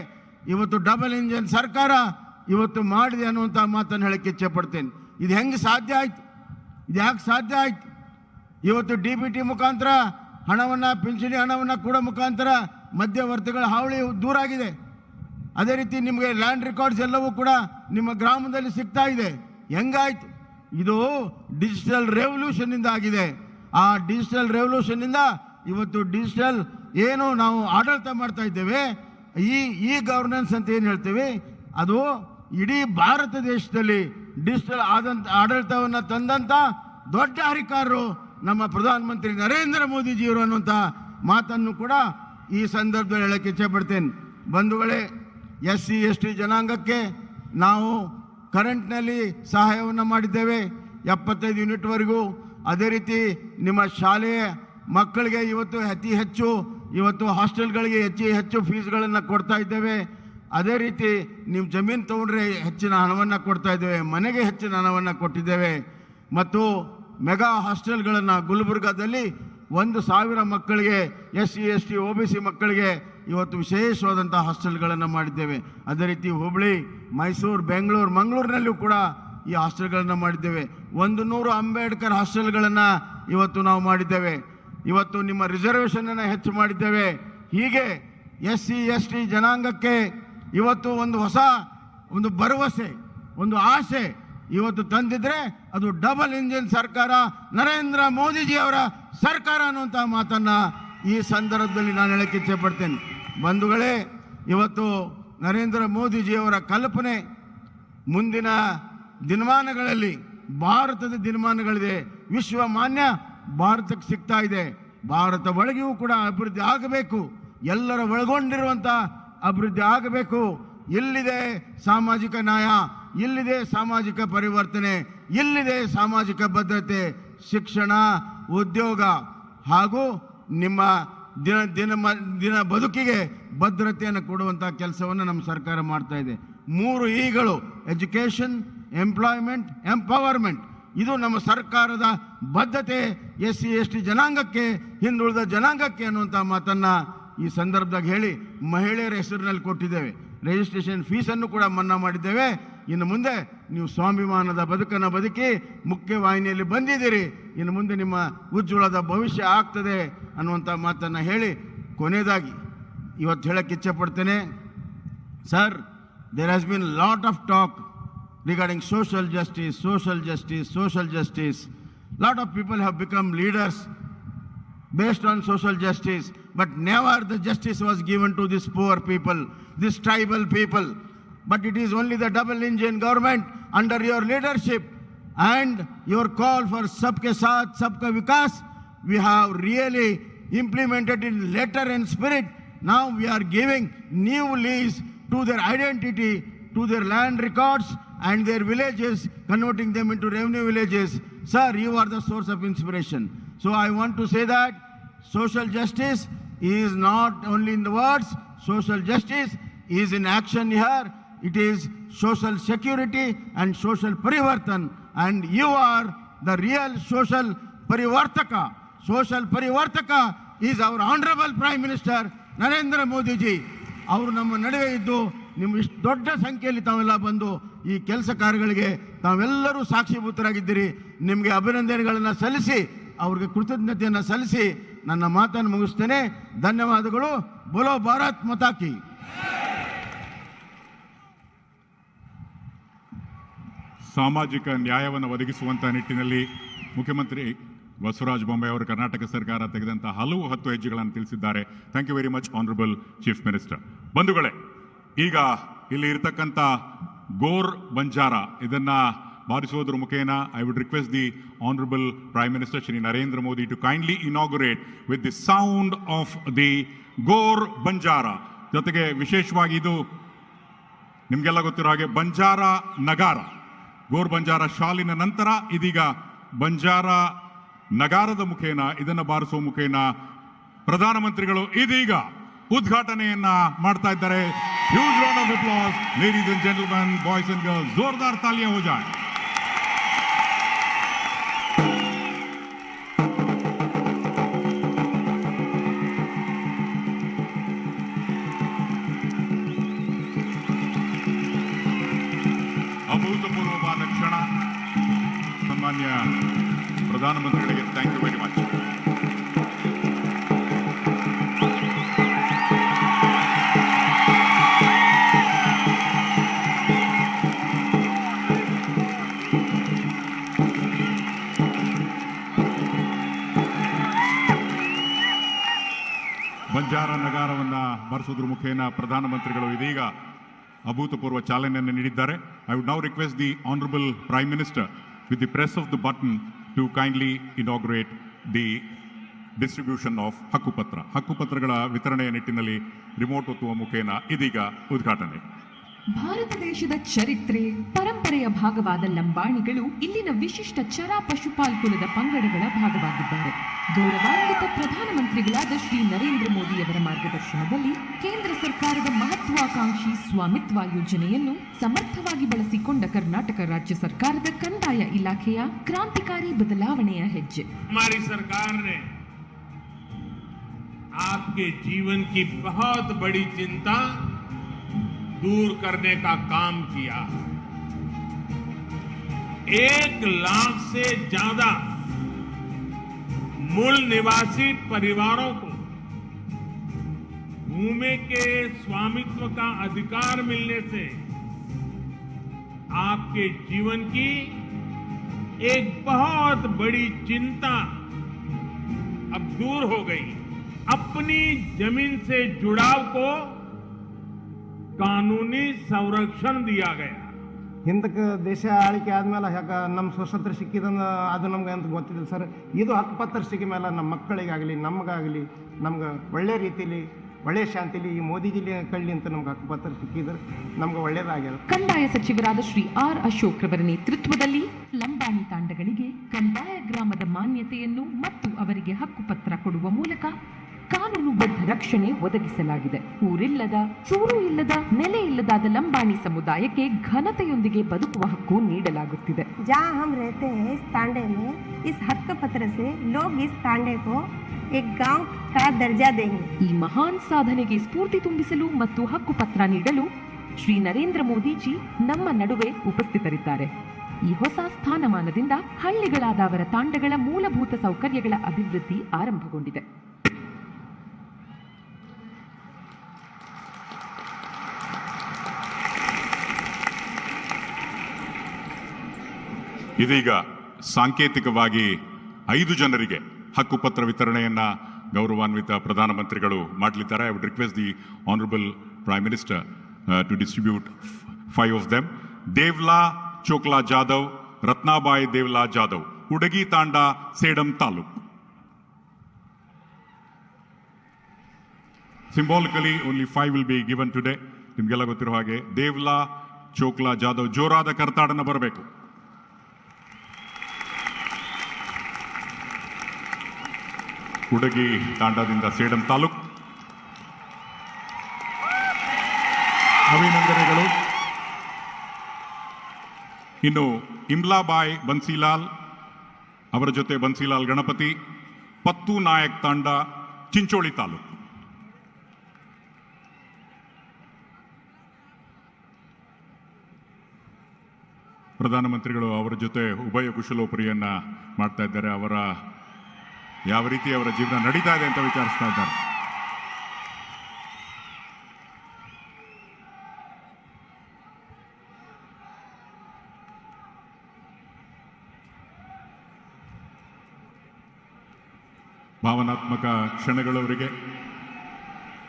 ಇವತ್ತು ಡಬಲ್ ಇಂಜಿನ್ ಸರ್ಕಾರ ಇವತ್ತು ಮಾಡಿದೆ ಅನ್ನುವಂಥ ಮಾತನ್ನು ಹೇಳಕ್ಕೆ ಇಚ್ಛೆ ಪಡ್ತೇನೆ. ಇದು ಹೆಂಗೆ ಸಾಧ್ಯ ಆಯ್ತು? ಇದು ಯಾಕೆ ಸಾಧ್ಯ ಆಯ್ತು? ಇವತ್ತು DBT ಮುಖಾಂತರ ಹಣವನ್ನು, ಪಿಂಚಣಿ ಹಣವನ್ನು ಕೊಡೋ ಮುಖಾಂತರ ಮಧ್ಯವರ್ತಿಗಳ ಹಾವಳಿ ದೂರ ಆಗಿದೆ. ಅದೇ ರೀತಿ ನಿಮಗೆ ಲ್ಯಾಂಡ್ ರೆಕಾರ್ಡ್ಸ್ ಎಲ್ಲವೂ ಕೂಡ ನಿಮ್ಮ ಗ್ರಾಮದಲ್ಲಿ ಸಿಗ್ತಾ ಇದೆ. ಹೆಂಗಾಯ್ತು? ಇದು ಡಿಜಿಟಲ್ ರೆವಲ್ಯೂಷನ್ನಿಂದ ಆಗಿದೆ. ಆ ಡಿಜಿಟಲ್ ರೆವಲ್ಯೂಷನ್ನಿಂದ ಇವತ್ತು ಡಿಜಿಟಲ್ ಏನು ನಾವು ಆಡಳಿತ ಮಾಡ್ತಾ ಇದ್ದೇವೆ, ಈ ಗವರ್ನೆನ್ಸ್ ಅಂತ ಏನು ಹೇಳ್ತೀವಿ, ಅದು ಇಡೀ ಭಾರತ ದೇಶದಲ್ಲಿ ಡಿಜಿಟಲ್ ಆಡಳಿತವನ್ನು ತಂದಂಥ ದೊಡ್ಡ ಹರಿಕಾರರು ನಮ್ಮ ಪ್ರಧಾನಮಂತ್ರಿ ನರೇಂದ್ರ ಮೋದಿಜಿಯವರು ಅನ್ನುವಂಥ ಮಾತನ್ನು ಕೂಡ ಈ ಸಂದರ್ಭದಲ್ಲಿ ಹೇಳಕ್ಕೆ ಇಚ್ಛೆ ಪಡ್ತೇನೆ. ಬಂಧುಗಳೇ, SC ST ಜನಾಂಗಕ್ಕೆ ನಾವು ಕರೆಂಟ್ನಲ್ಲಿ ಸಹಾಯವನ್ನು ಮಾಡಿದ್ದೇವೆ 75 ಯೂನಿಟ್ವರೆಗೂ. ಅದೇ ರೀತಿ ನಿಮ್ಮ ಶಾಲೆಯ ಮಕ್ಕಳಿಗೆ ಇವತ್ತು ಅತಿ ಹೆಚ್ಚು ಇವತ್ತು ಹಾಸ್ಟೆಲ್ಗಳಿಗೆ ಹೆಚ್ಚು ಫೀಸ್ಗಳನ್ನು ಕೊಡ್ತಾ ಇದ್ದೇವೆ. ಅದೇ ರೀತಿ ನೀವು ಜಮೀನು ತೊಗೊಂಡ್ರೆ ಹೆಚ್ಚಿನ ಹಣವನ್ನು ಕೊಡ್ತಾ ಇದ್ದೇವೆ, ಮನೆಗೆ ಹೆಚ್ಚಿನ ಹಣವನ್ನು ಕೊಟ್ಟಿದ್ದೇವೆ. ಮತ್ತು ಮೆಗಾ ಹಾಸ್ಟೆಲ್ಗಳನ್ನು ಗುಲ್ಬರ್ಗಾದಲ್ಲಿ 1,000 ಮಕ್ಕಳಿಗೆ SC ST OBC ಮಕ್ಕಳಿಗೆ ಇವತ್ತು ವಿಶೇಷವಾದಂಥ ಹಾಸ್ಟೆಲ್ಗಳನ್ನು ಮಾಡಿದ್ದೇವೆ. ಅದೇ ರೀತಿ ಹುಬ್ಬಳ್ಳಿ, ಮೈಸೂರು, ಬೆಂಗಳೂರು, ಮಂಗಳೂರಿನಲ್ಲೂ ಕೂಡ ಈ ಹಾಸ್ಟೆಲ್ಗಳನ್ನು ಮಾಡಿದ್ದೇವೆ. 100 ಅಂಬೇಡ್ಕರ್ ಹಾಸ್ಟೆಲ್ಗಳನ್ನು ಇವತ್ತು ನಾವು ಮಾಡಿದ್ದೇವೆ. ಇವತ್ತು ನಿಮ್ಮ ರಿಸರ್ವೇಷನನ್ನು ಹೆಚ್ಚು ಮಾಡಿದ್ದೇವೆ. ಹೀಗೆ SC ST ಜನಾಂಗಕ್ಕೆ ಇವತ್ತು ಒಂದು ಹೊಸ ಒಂದು ಭರವಸೆ, ಒಂದು ಆಸೆ ಇವತ್ತು ತಂದಿದ್ರೆ ಅದು ಡಬಲ್ ಇಂಜಿನ್ ಸರ್ಕಾರ, ನರೇಂದ್ರ ಮೋದಿಜಿಯವರ ಸರ್ಕಾರ ಅನ್ನುವಂಥ ಮಾತನ್ನು ಈ ಸಂದರ್ಭದಲ್ಲಿ ನಾನು ಹೇಳಕ್ಕೆ ಇಚ್ಛೆ ಪಡ್ತೇನೆ. ಬಂಧುಗಳೇ, ಇವತ್ತು ನರೇಂದ್ರ ಮೋದಿಜಿಯವರ ಕಲ್ಪನೆ ಮುಂದಿನ ದಿನಮಾನಗಳಲ್ಲಿ ಭಾರತದ ದಿನಮಾನಗಳಿದೆ, ವಿಶ್ವ ಮಾನ್ಯ ಭಾರತಕ್ಕೆ ಸಿಗ್ತಾ ಇದೆ. ಭಾರತ ಒಳಗೆಯೂ ಕೂಡ ಅಭಿವೃದ್ಧಿ ಆಗಬೇಕು, ಎಲ್ಲರ ಒಳಗೊಂಡಿರುವಂಥ ಅಭಿವೃದ್ಧಿ ಆಗಬೇಕು. ಇಲ್ಲಿದೆ ಸಾಮಾಜಿಕ ನ್ಯಾಯ, ಇಲ್ಲಿದೆ ಸಾಮಾಜಿಕ ಪರಿವರ್ತನೆ, ಇಲ್ಲಿದೆ ಸಾಮಾಜಿಕ ಭದ್ರತೆ, ಶಿಕ್ಷಣ, ಉದ್ಯೋಗ ಹಾಗೂ ನಿಮ್ಮ ದಿನ ಬದುಕಿಗೆ ಭದ್ರತೆಯನ್ನು ಕೊಡುವಂಥ ಕೆಲಸವನ್ನು ನಮ್ಮ ಸರ್ಕಾರ ಮಾಡ್ತಾ ಇದೆ. 3 ಇಗಳು ಎಜುಕೇಷನ್, ಎಂಪ್ಲಾಯ್ಮೆಂಟ್, ಎಂಪವರ್ಮೆಂಟ್. ಇದು ನಮ್ಮ ಸರ್ಕಾರದ ಬದ್ಧತೆ SC ST ಜನಾಂಗಕ್ಕೆ, ಹಿಂದುಳಿದ ಜನಾಂಗಕ್ಕೆ ಅನ್ನುವಂಥ ಮಾತನ್ನು ಈ ಸಂದರ್ಭದಾಗ ಹೇಳಿ ಮಹಿಳೆಯರ ಹೆಸರಿನಲ್ಲಿ ಕೊಟ್ಟಿದ್ದೇವೆ. ರಿಜಿಸ್ಟ್ರೇಷನ್ ಫೀಸನ್ನು ಕೂಡ ಮನ್ನಾ ಮಾಡಿದ್ದೇವೆ. ಇನ್ನು ಮುಂದೆ ನೀವು ಸ್ವಾಭಿಮಾನದ ಬದುಕನ್ನು ಬದುಕಿ ಮುಖ್ಯವಾಹಿನಿಯಲ್ಲಿ ಬಂದಿದ್ದೀರಿ. ಇನ್ನು ಮುಂದೆ ನಿಮ್ಮ ಉಜ್ವಲದ ಭವಿಷ್ಯ ಆಗ್ತದೆ ಅನ್ನುವಂಥ ಮಾತನ್ನು ಹೇಳಿ ಕೊನೆಯದಾಗಿ ಇವತ್ತು ಹೇಳಕ್ಕೆ ಇಚ್ಛೆ ಪಡ್ತೇನೆ. Sir, there has been lot of talk regarding social justice, social justice, social justice. Lot of people have become leaders based on social justice, but never the justice was given to these poor people, these tribal people. But it is only the double engine government under your leadership and your call for Sabke Saath, Sabka Vikas. We have really implemented in letter and spirit. Now we are giving new lease to their identity, to their land records and their villages, converting them into revenue villages. Sir, you are the source of inspiration. So I want to say that social justice is not only in the words, social justice is in action here. It is social security and social parivartan, and you are the real social parivartaka. Social parivartaka is our honorable Prime Minister Narendra Modi ji. ಅವರು ನಮ್ಮ ನಡುವೆ ಇದ್ದು ನಿಮ್ಮ ಇಷ್ಟು ದೊಡ್ಡ ಸಂಖ್ಯೆಯಲ್ಲಿ ತಾವೆಲ್ಲ ಬಂದು ಈ ಕೆಲಸ ಕಾರ್ಯಗಳಿಗೆ ತಾವೆಲ್ಲರೂ ಸಾಕ್ಷಿಭೂತರಾಗಿದ್ದೀರಿ. ನಿಮಗೆ ಅಭಿನಂದನೆಗಳನ್ನು ಸಲ್ಲಿಸಿ, ಅವ್ರಿಗೆ ಕೃತಜ್ಞತೆಯನ್ನು ಸಲ್ಲಿಸಿ ನನ್ನ ಮಾತನ್ನು ಮುಗಿಸ್ತೇನೆ. ಧನ್ಯವಾದಗಳು. ಬೋಲೋ ಭಾರತ್ ಮಾತಾ ಕಿ. ಸಾಮಾಜಿಕ ನ್ಯಾಯವನ್ನು ಒದಗಿಸುವಂಥ ನಿಟ್ಟಿನಲ್ಲಿ ಮುಖ್ಯಮಂತ್ರಿ ಬಸವರಾಜ ಬೊಮ್ಮಾಯಿ ಅವರು ಕರ್ನಾಟಕ ಸರ್ಕಾರ ತೆಗೆದಂಥ ಹಲವು 10 ಹೆಜ್ಜೆಗಳನ್ನು ತಿಳಿಸಿದ್ದಾರೆ. Thank you very much honourable chief minister. ಬಂಧುಗಳೇ, ಈಗ ಇಲ್ಲಿ ಇರತಕ್ಕಂಥ ಗೋರ್ ಬಂಜಾರ ಇದನ್ನ ಬಾರಿಸುವುದರ ಮುಖೇನ I would request the honourable prime minister Shri Narendra Modi to kindly inaugurate with the sound of the Gor Banjara. ಜೊತೆಗೆ ವಿಶೇಷವಾಗಿ ಇದು ನಿಮಗೆಲ್ಲ ಗೊತ್ತಿರೋ ಹಾಗೆ ಬಂಜಾರ ನಗಾರ, ಗೋರ್ ಬಂಜಾರ ಶಾಲಿನ ನಂತರ ಇದೀಗ ಬಂಜಾರ ನಗಾರದ ಮುಖೇನ ಇದನ್ನು ಬಾರಿಸುವ ಮುಖೇನ ಪ್ರಧಾನಮಂತ್ರಿಗಳು ಇದೀಗ ಉದ್ಘಾಟನೆಯನ್ನ ಮಾಡ್ತಾ ಇದ್ದಾರೆ. Huge round of applause ladies and gentlemen, boys and girls, ಜೋರ್ದಾರ್ ತಾಲಿಯಾ ಹೋ ಜಾಯ್. ಅಭೂತಪೂರ್ವವಾದ ಕ್ಷಣ. ಸನ್ಮಾನ್ಯ ಪ್ರಧಾನಮಂತ್ರಿಗಳಿಗೆ thank you very much. Banjara ನಗಾರವನ್ನ ಬಾರಿಸೋದ್ರ ಮುಖೇನ ಪ್ರಧಾನಮಂತ್ರಿಗಳು ಇದೀಗ ಅಭೂತಪೂರ್ವ ಚಾಲನೆಯನ್ನು ನೀಡಿದ್ದಾರೆ. I would now request the honourable prime minister with the press of the button to kindly inaugurate the distribution of ಹಕ್ಕುಪತ್ರ. ಹಕ್ಕುಪತ್ರಗಳ ವಿತರಣೆಯ ನಿಟ್ಟಿನಲ್ಲಿ ರಿಮೋಟ್ ಒತ್ತುವ ಮುಖೇನ ಇದೀಗ ಉದ್ಘಾಟನೆ. ಭಾರತ ದೇಶದ ಚರಿತ್ರೆ, ಪರಂಪರೆಯ ಭಾಗವಾದ ಲಂಬಾಣಿಗಳು ಇಲ್ಲಿನ ವಿಶಿಷ್ಟ ಚರ ಪಶುಪಾಲ್ಕುಲದ ಪಂಗಡಗಳ ಭಾಗವಾಗಿದ್ದಾರೆ. ಗೌರವಾನ್ವಿತ ಪ್ರಧಾನಮಂತ್ರಿಗಳಾದ ಶ್ರೀ ನರೇಂದ್ರ ಮೋದಿಯವರ ಮಾರ್ಗದರ್ಶನದಲ್ಲಿ ಕೇಂದ್ರ ಸರ್ಕಾರದ ಮಹತ್ವಾಕಾಂಕ್ಷಿ ಸ್ವಾಮಿತ್ವ ಯೋಜನೆಯನ್ನು ಸಮರ್ಥವಾಗಿ ಬಳಸಿಕೊಂಡ ಕರ್ನಾಟಕ ರಾಜ್ಯ ಸರ್ಕಾರದ ಕಂದಾಯ ಇಲಾಖೆಯ ಕ್ರಾಂತಿಕಾರಿ ಬದಲಾವಣೆಯ ಹೆಜ್ಜೆ. हमारी सरकार ने आपके जीवन की बहुत बड़ी चिंता दूर करने का काम किया. 1 लाख से ज्यादा मूल निवासी परिवारों को भूमि के स्वामित्व का अधिकार मिलने से आपके जीवन की एक बहुत बड़ी चिंता अब दूर हो गई. अपनी जमीन से जुड़ाव को ಕಾನೂನಿ ಸಂರಕ್ಷಣ दिया गया. ಹಿಂದಕ್ಕೆ ದೇಶ ಆಳಿಕೆ ಆದ್ಮೇಲೆ ಯಾಕೆ ನಮ್ಮ ಸ್ವತಂತ್ರ ಸಿಕ್ಕಿದಂದು ಅದು ನಮ್ಗೆ ಅಂತ ಗೊತ್ತಿಲ್ಲ ಸರ್. ಇದು ಹಕ್ಕುಪತ್ರ ಸಿಕ್ಕ ಮೇಲೆ ನಮ್ಮ ಮಕ್ಕಳಿಗಾಗಲಿ ನಮಗಾಗಲಿ ನಮ್ಗೆ ಒಳ್ಳೆ ರೀತಿಲಿ ಒಳ್ಳೆ ಶಾಂತಿಲಿ ಈ ಮೋದಿಜಿಲಿ ಕಳ್ಳಿ ಅಂತ ನಮ್ಗೆ ಹಕ್ಕುಪತ್ರ ಸಿಕ್ಕಿದ್ರೆ ನಮ್ಗೆ ಒಳ್ಳೇದಾಗ್ಯದ. ಕಂದಾಯ ಸಚಿವರಾದ ಶ್ರೀ ಆರ್ ಅಶೋಕ್ ರವರ ನೇತೃತ್ವದಲ್ಲಿ ಲಂಬಾಣಿ ತಾಂಡಗಳಿಗೆ ಕಂದಾಯ ಗ್ರಾಮದ ಮಾನ್ಯತೆಯನ್ನು ಮತ್ತು ಅವರಿಗೆ ಹಕ್ಕುಪತ್ರ ಕೊಡುವ ಮೂಲಕ ಕಾನೂನುಬದ್ಧ ರಕ್ಷಣೆ ಒದಗಿಸಲಾಗಿದೆ. ಊರಿಲ್ಲದ, ಸೂರು ಇಲ್ಲದ, ನೆಲೆ ಇಲ್ಲದಾದ ಲಂಬಾಣಿ ಸಮುದಾಯಕ್ಕೆ ಘನತೆಯೊಂದಿಗೆ ಬದುಕುವ ಹಕ್ಕು ನೀಡಲಾಗುತ್ತಿದೆ. जहाँ हम रहते हैं इस तांडे में, इस हक पत्र से लोग इस तांडे को एक गांव का दर्जा देंगे. ಈ ಮಹಾನ್ ಸಾಧನೆಗೆ ಸ್ಫೂರ್ತಿ ತುಂಬಿಸಲು ಮತ್ತು ಹಕ್ಕುಪತ್ರ ನೀಡಲು ಶ್ರೀ ನರೇಂದ್ರ ಮೋದಿಜಿ ನಮ್ಮ ನಡುವೆ ಉಪಸ್ಥಿತರಿದ್ದಾರೆ. ಈ ಹೊಸ ಸ್ಥಾನಮಾನದಿಂದ ಹಳ್ಳಿಗಳಾದ ಅವರ ತಾಂಡಗಳ ಮೂಲಭೂತ ಸೌಕರ್ಯಗಳ ಅಭಿವೃದ್ಧಿ ಆರಂಭಗೊಂಡಿದೆ. ಇದೀಗ ಸಾಂಕೇತಿಕವಾಗಿ 5 ಜನರಿಗೆ ಹಕ್ಕುಪತ್ರ ವಿತರಣೆಯನ್ನ ಗೌರವಾನ್ವಿತ ಪ್ರಧಾನಮಂತ್ರಿಗಳು ಮಾಡಲಿದ್ದಾರೆ. I would request the honourable prime minister to distribute 5 of them. Devla Chokla Jadhav, Ratnabai Devla Jadhav, Udagi Tanda, Sedam taluk. Symbolically only 5 will be given today. ನಿಮಗೆಲ್ಲ ಗೊತ್ತಿರೋ ಹಾಗೆ ದೇವ್ಲಾ ಚೋಕ್ಲಾ ಜಾಧವ್ ಜೋರಾದ ಕರ್ತಾಡನ ಬರಬೇಕು. ಉಡಗಿ ತಾಂಡದಿಂದ ಸೇಡಂ ತಾಲೂಕ್. ಅಭಿನಂದನೆಗಳು. ಇನ್ನು ಇಮ್ಲಾಬಾಯ್ ಬನ್ಸಿಲಾಲ್, ಅವರ ಜೊತೆ ಬನ್ಸಿಲಾಲ್ ಗಣಪತಿ, ಪತ್ತು ನಾಯಕ್ ತಾಂಡ, ಚಿಂಚೋಳಿ ತಾಲೂಕು. ಪ್ರಧಾನಮಂತ್ರಿಗಳು ಅವರ ಜೊತೆ ಉಭಯ ಕುಶಲೋಪರಿಯನ್ನ ಮಾಡ್ತಾ ಇದ್ದಾರೆ. ಅವರ ಯಾವ ರೀತಿ ಅವರ ಜೀವನ ನಡೀತಾ ಇದೆ ಅಂತ ವಿಚಾರಿಸ್ತಾ ಇದ್ದಾರೆ. ಭಾವನಾತ್ಮಕ ಕ್ಷಣಗಳವರಿಗೆ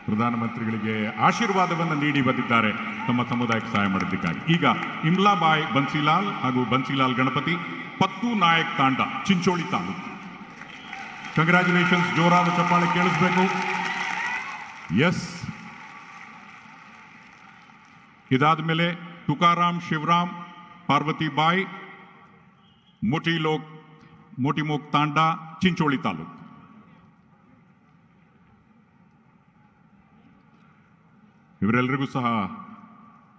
ಪ್ರಧಾನಮಂತ್ರಿಗಳಿಗೆ ಆಶೀರ್ವಾದವನ್ನು ನೀಡಿ ಬಂದಿದ್ದಾರೆ ತಮ್ಮ ಸಮುದಾಯಕ್ಕೆ ಸಹಾಯ ಮಾಡಿದ್ದಕ್ಕಾಗಿ. ಈಗ ಇಮ್ಲಾಬಾಯ್ ಬನ್ಸಿಲಾಲ್ ಹಾಗೂ ಬನ್ಸಿಲಾಲ್ ಗಣಪತಿ, ಪತ್ತು ನಾಯಕ್ ತಾಂಡ, ಚಿಂಚೋಳಿ ತಾಲೂಕು. ಕಂಗ್ರ್ಯಾಚುಲೇಷನ್ಸ್. ಜೋರಾದ ಚಪ್ಪಾಳೆ ಕೇಳಿಸ್ಬೇಕು. ಎಸ್. ಇದಾದ ಮೇಲೆ ತುಕಾರಾಮ್ ಶಿವರಾಮ್ ಪಾರ್ವತಿ ಬಾಯ್, ಮೋಟಿಮೋಕ್ ತಾಂಡ, ಚಿಂಚೋಳಿ ತಾಲೂಕು. ಇವರೆಲ್ಲರಿಗೂ ಸಹ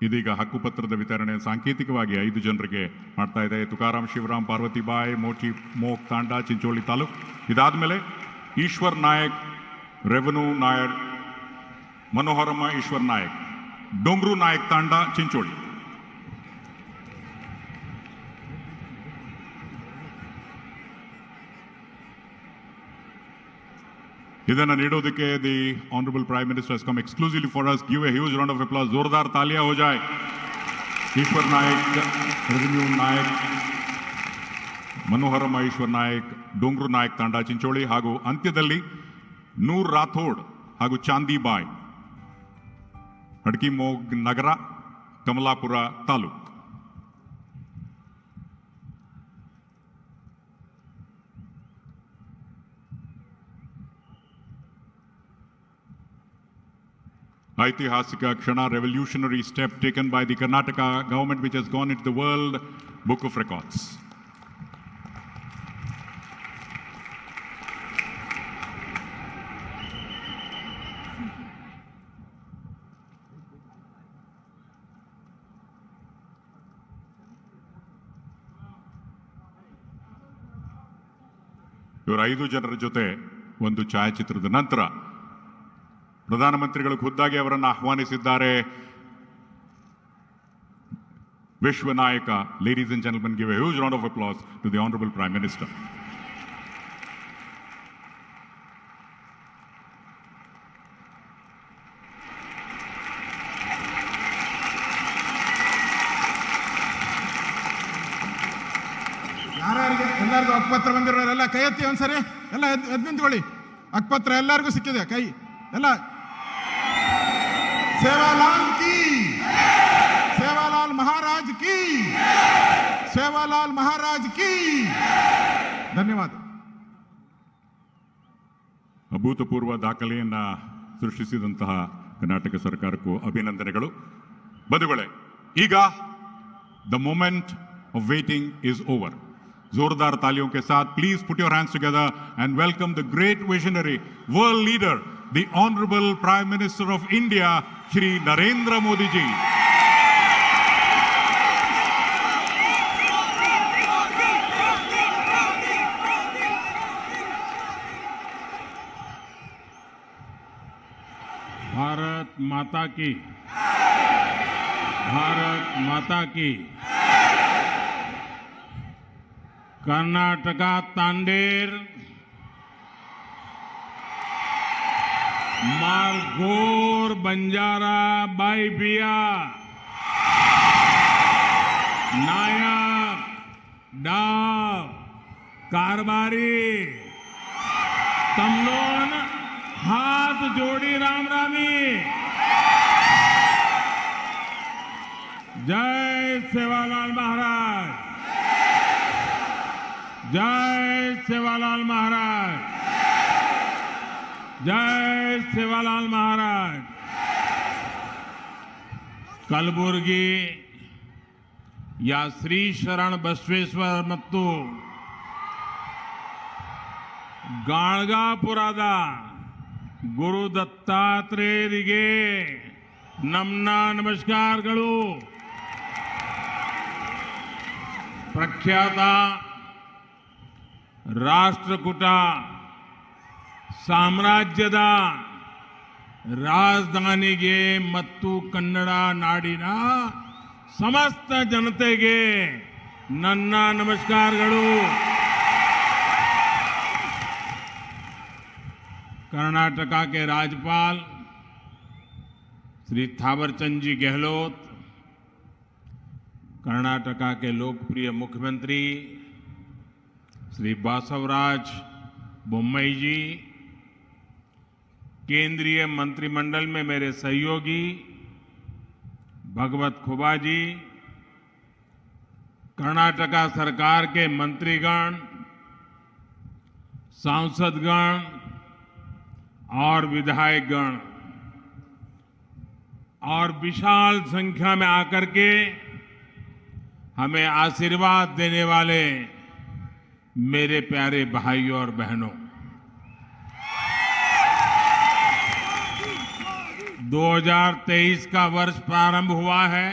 ಇದೀಗ ಹಕ್ಕುಪತ್ರದ ವಿತರಣೆ ಸಾಂಕೇತಿಕವಾಗಿ 5 ಜನರಿಗೆ ಮಾಡ್ತಾ ಇದೆ. ತುಕಾರಾಮ್ ಶಿವರಾಮ್ ಪಾರ್ವತಿಬಾಯಿ ಮೋಚಿ ಮೋಕ್ ತಾಂಡಾ ಚಿಂಚೋಳಿ ತಾಲೂಕು. ಇದಾದ್ಮೇಲೆ ಈಶ್ವರ್ ನಾಯಕ್ ರೆವನು ನಾಯರ್ ಮನೋಹರಮ್ಮ ಈಶ್ವರ್ ನಾಯಕ್ ಡೋಂಗ್ರು ನಾಯಕ್ ತಾಂಡಾ ಚಿಂಚೋಳಿ. ಇದನ್ನು ನೀಡೋದಕ್ಕೆ the honourable prime minister has come exclusively for us. Give a huge round of applause. जोरदार तालियां हो जाए. ईश्वर नायक रेवेन्यू ನಾಯಕ್ ಮನೋಹರಮ್ಮ ಈಶ್ವರ್ ನಾಯಕ್ ಡೋಂಗ್ರು ನಾಯಕ್ ತಾಂಡಾ ಚಿಂಚೋಳಿ ಹಾಗೂ ಅಂತ್ಯದಲ್ಲಿ ನೂರ್ ರಾಥೋಡ್ ಹಾಗೂ ಚಾಂದಿಬಾಯ್ ಅಡ್ಕಿಮೋಗ್ ನಗರ ಕಮಲಾಪುರ ತಾಲೂಕು. ಐತಿಹಾಸಿಕ ಕ್ಷಣ, revolutionary step taken by the Karnataka government which has gone into the World Book of Records. ಇವರು 5 ಜನರ ಜೊತೆ ಒಂದು ಛಾಯಾಚಿತ್ರದ ನಂತರ ಪ್ರಧಾನಮಂತ್ರಿಗಳು ಖುದ್ದಾಗಿ ಅವರನ್ನು ಆಹ್ವಾನಿಸಿದ್ದಾರೆ. ವಿಶ್ವ ನಾಯಕ, ladies and gentlemen, give a huge round of applause to the honourable prime minister. ಯಾರ್ಯಾರಿಗೆ ಎಲ್ಲರಿಗೂ ಹಕ್ಕುಪತ್ರ ಬಂದಿರೋರೆಲ್ಲ ಕೈ ಎತ್ತಿ ಒಂದ್ಸರಿ, ಎಲ್ಲ ಎದ್ದು ನಿಂತ್ಕೊಳ್ಳಿ. ಹಕ್ಕುಪತ್ರ ಎಲ್ಲರಿಗೂ ಸಿಕ್ಕಿದೆ, ಕೈ ಎಲ್ಲ. ಸೇವಾಲಾಲ್ ಕಿ, ಸೇವಾಲಾಲ್ ಮಹಾರಾಜ್ ಕಿ, ಸೇವಾಲಾಲ್ ಮಹಾರಾಜ್ ಕಿ. ಧನ್ಯವಾದ. ಅಭೂತಪೂರ್ವ ದಾಖಲೆಯನ್ನ ಸೃಷ್ಟಿಸಿದಂತಹ ಕರ್ನಾಟಕ ಸರ್ಕಾರಕ್ಕೂ ಅಭಿನಂದನೆಗಳು. ಬಂಧುಗಳೇ, ಈಗ the moment of waiting is over. जोरदार तालियों के साथ please put your hands together and welcome the great visionary world leader the honourable prime minister of India Shri Narendra Modi ji. Bharat माता की, भारत माता की. कर्नाटका तांडेर मारघोर बंजारा बाईबिया नायक डाव कारबारी तमलोन हाथ जोड़ी राम रामी. जय सेवालाल महाराज, जय सेवालाल महाराज, जय सेवालाल महाराज. कलबुर्गी या श्री शरण बसवेश्वर ಮತ್ತು ಗಾಣಗಾಪುರದ ಗುರು ದತ್ತಾತ್ರೇಯರಿಗೆ ನಮ್ಮ ನಮಸ್ಕಾರಗಳು. ಪ್ರಖ್ಯಾತ ರಾಷ್ಟ್ರಕೂಟ ಸಾಮ್ರಾಜ್ಯದ ರಾಜಧಾನಿಗೆ ಮತ್ತು ಕನ್ನಡ ನಾಡಿನ ಸಮಸ್ತ ಜನತೆಗೆ ನನ್ನ ನಮಸ್ಕಾರಗಳು. कर्नाटका के राज्यपाल श्री थावरचंद जी गहलोत, कर्नाटका के लोकप्रिय मुख्यमंत्री श्री बासवराज बोम्मई जी, केंद्रीय मंत्रिमंडल में मेरे सहयोगी भगवत खुबा जी, कर्नाटका सरकार के मंत्रीगण, सांसदगण और विधायकगण और विशाल संख्या में आकर के हमें आशीर्वाद देने वाले मेरे प्यारे भाइयों और बहनों, 2023 का वर्ष प्रारंभ हुआ है।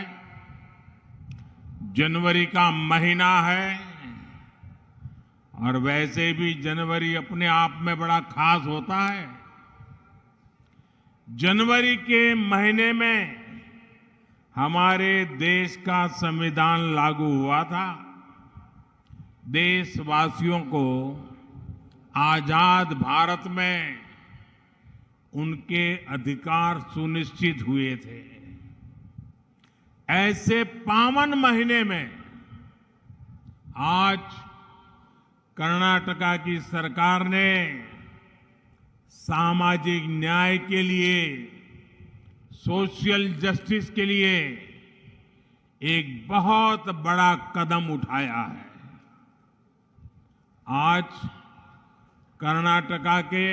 जनवरी का महीना है और वैसे भी जनवरी अपने आप में बड़ा खास होता है। जनवरी के महीने में हमारे देश का संविधान लागू हुआ था। देशवासियों को आजाद भारत में उनके अधिकार सुनिश्चित हुए थे। ऐसे पावन महीने में आज कर्नाटका की सरकार ने सामाजिक न्याय के लिए, सोशल जस्टिस के लिए एक बहुत बड़ा कदम उठाया है। आज कर्नाटका के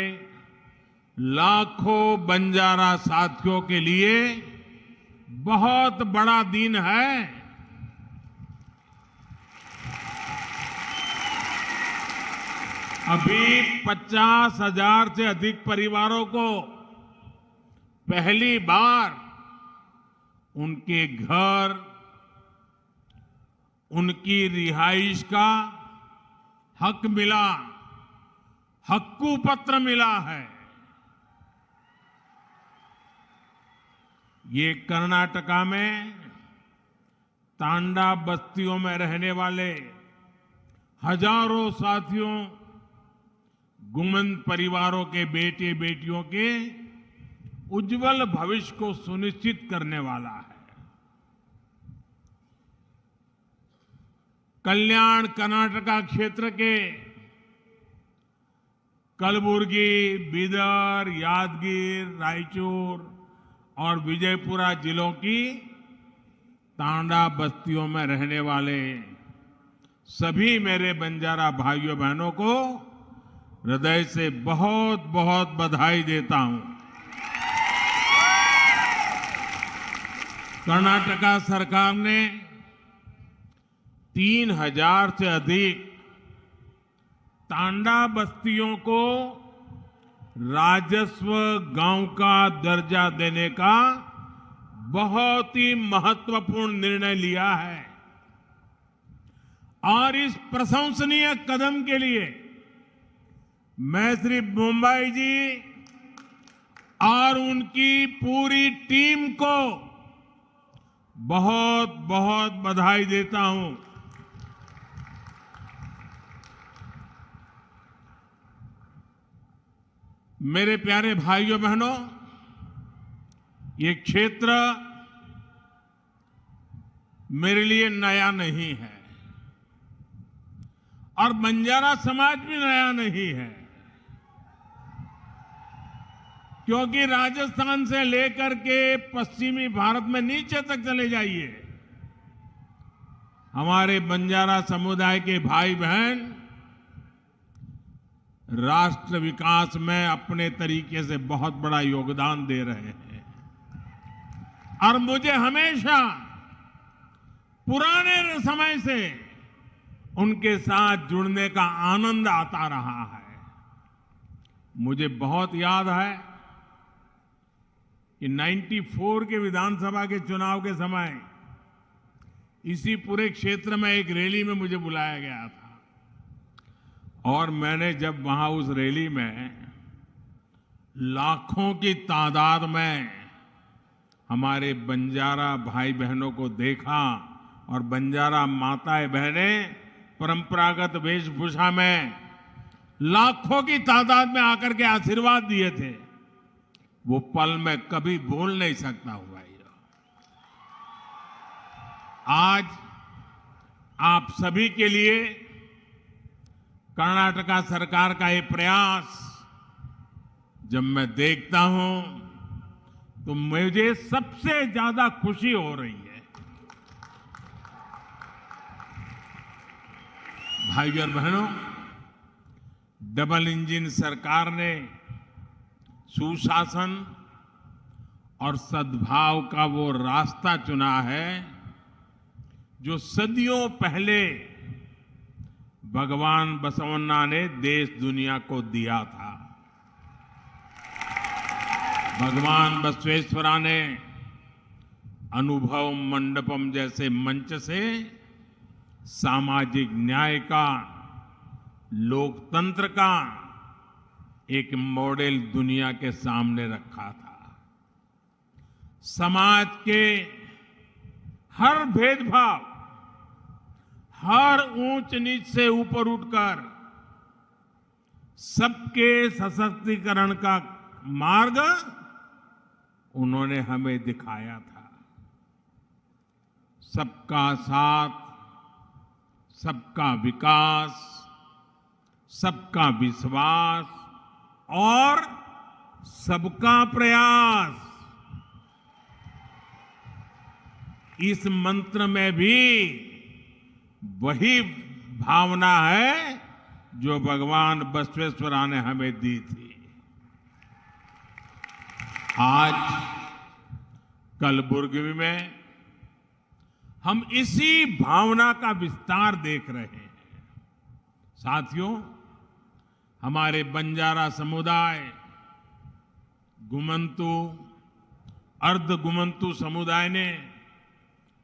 लाखों बंजारा साथियों के लिए बहुत बड़ा दिन है। अभी 50,000 से अधिक परिवारों को पहली बार उनके घर, उनकी रिहाइश का हक मिला, हक्कू पत्र मिला है। ये कर्नाटका में तांडा बस्तियों में रहने वाले हजारों साथियों, गुमन परिवारों के बेटे बेटियों के उज्जवल भविष्य को सुनिश्चित करने वाला है। कल्याण कर्नाटका क्षेत्र के कलबुर्गी, बीदर, यादगीर, रायचूर और विजयपुरा जिलों की तांडा बस्तियों में रहने वाले सभी मेरे बंजारा भाइयों बहनों को हृदय से बहुत बहुत बधाई देता हूं। कर्नाटका सरकार ने 3,000 से अधिक तांडा बस्तियों को राजस्व गांव का दर्जा देने का बहुत ही महत्वपूर्ण निर्णय लिया है और इस प्रशंसनीय कदम के लिए मैं श्री मुंबई जी और उनकी पूरी टीम को बहुत बहुत बधाई देता हूं। मेरे प्यारे भाइयों बहनों, ये क्षेत्र मेरे लिए नया नहीं है और बंजारा समाज भी नया नहीं है, क्योंकि राजस्थान से लेकर के पश्चिमी भारत में नीचे तक चले जाइए, हमारे बंजारा समुदाय के भाई बहन राष्ट्र विकास में अपने तरीके से बहुत बड़ा योगदान दे रहे हैं और मुझे हमेशा पुराने समय से उनके साथ जुड़ने का आनंद आता रहा है। मुझे बहुत याद है कि 94 के विधानसभा के चुनाव के समय इसी पूरे क्षेत्र में एक रैली में मुझे बुलाया गया था और मैंने जब वहां उस रैली में लाखों की तादाद में हमारे बंजारा भाई बहनों को देखा और बंजारा माताएं बहनें परंपरागत वेशभूषा में लाखों की तादाद में आकर के आशीर्वाद दिए थे, वो पल मैं कभी भूल नहीं सकता हूं भाइयों। आज आप सभी के लिए कर्नाटका सरकार का ये प्रयास जब मैं देखता हूं तो मुझे सबसे ज्यादा खुशी हो रही है। भाइयों और बहनों, डबल इंजन सरकार ने सुशासन और सद्भाव का वो रास्ता चुना है जो सदियों पहले भगवान बसवन्ना ने देश दुनिया को दिया था। भगवान बसवेश्वरा ने अनुभव मंडपम जैसे मंच से सामाजिक न्याय का, लोकतंत्र का एक मॉडल दुनिया के सामने रखा था। समाज के हर भेदभाव, हर ऊंच नीच से ऊपर उठकर सबके सशक्तिकरण का मार्ग उन्होंने हमें दिखाया था। सबका साथ, सबका विकास, सबका विश्वास और सबका प्रयास, इस मंत्र में भी वही भावना है जो भगवान बसवेश्वरा ने हमें दी थी। आज कलबुर्गी में हम इसी भावना का विस्तार देख रहे हैं। साथियों, हमारे बंजारा समुदाय, गुमंतु, अर्ध गुमंतु समुदाय ने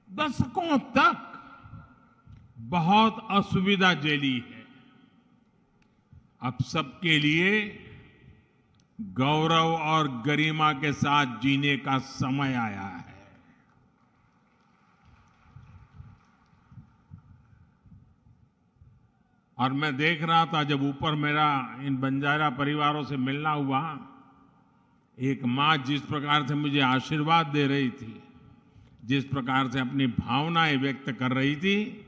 दशकों तक बहुत असुविधा झेली है। अब सबके लिए गौरव और गरिमा के साथ जीने का समय आया है। और मैं देख रहा था जब ऊपर मेरा इन बंजारा परिवारों से मिलना हुआ, एक मां जिस प्रकार से मुझे आशीर्वाद दे रही थी, जिस प्रकार से अपनी भावनाएं व्यक्त कर रही थी,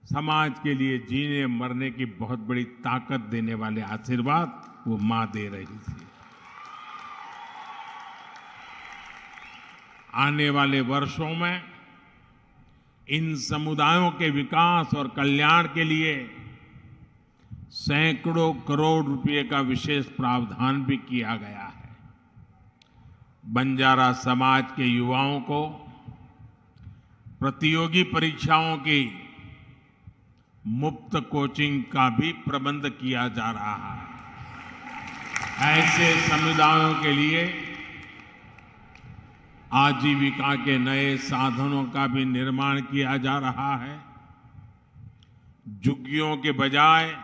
समाज के लिए जीने मरने की बहुत बड़ी ताकत देने वाले आशीर्वाद वो मां दे रही थी। आने वाले वर्षों में इन समुदायों के विकास और कल्याण के लिए सैकड़ों करोड़ रुपए का विशेष प्रावधान भी किया गया है। बंजारा समाज के युवाओं को प्रतियोगी परीक्षाओं की मुफ्त कोचिंग का भी प्रबंध किया जा रहा है। ऐसे समुदायों के लिए आजीविका के नए साधनों का भी निर्माण किया जा रहा है। झुग्गियों के बजाय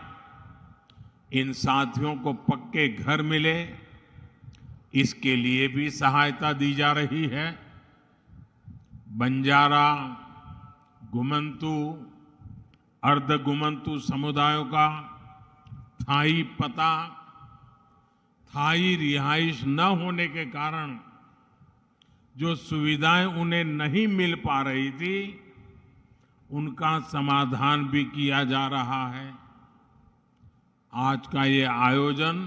इन साथियों को पक्के घर मिले, इसके लिए भी सहायता दी जा रही है। बंजारा, गुमंतु, अर्ध गुमंतु समुदायों का स्थायी पता, स्थायी रिहाइश न होने के कारण जो सुविधाएं उन्हें नहीं मिल पा रही थी, उनका समाधान भी किया जा रहा है। आज का ये आयोजन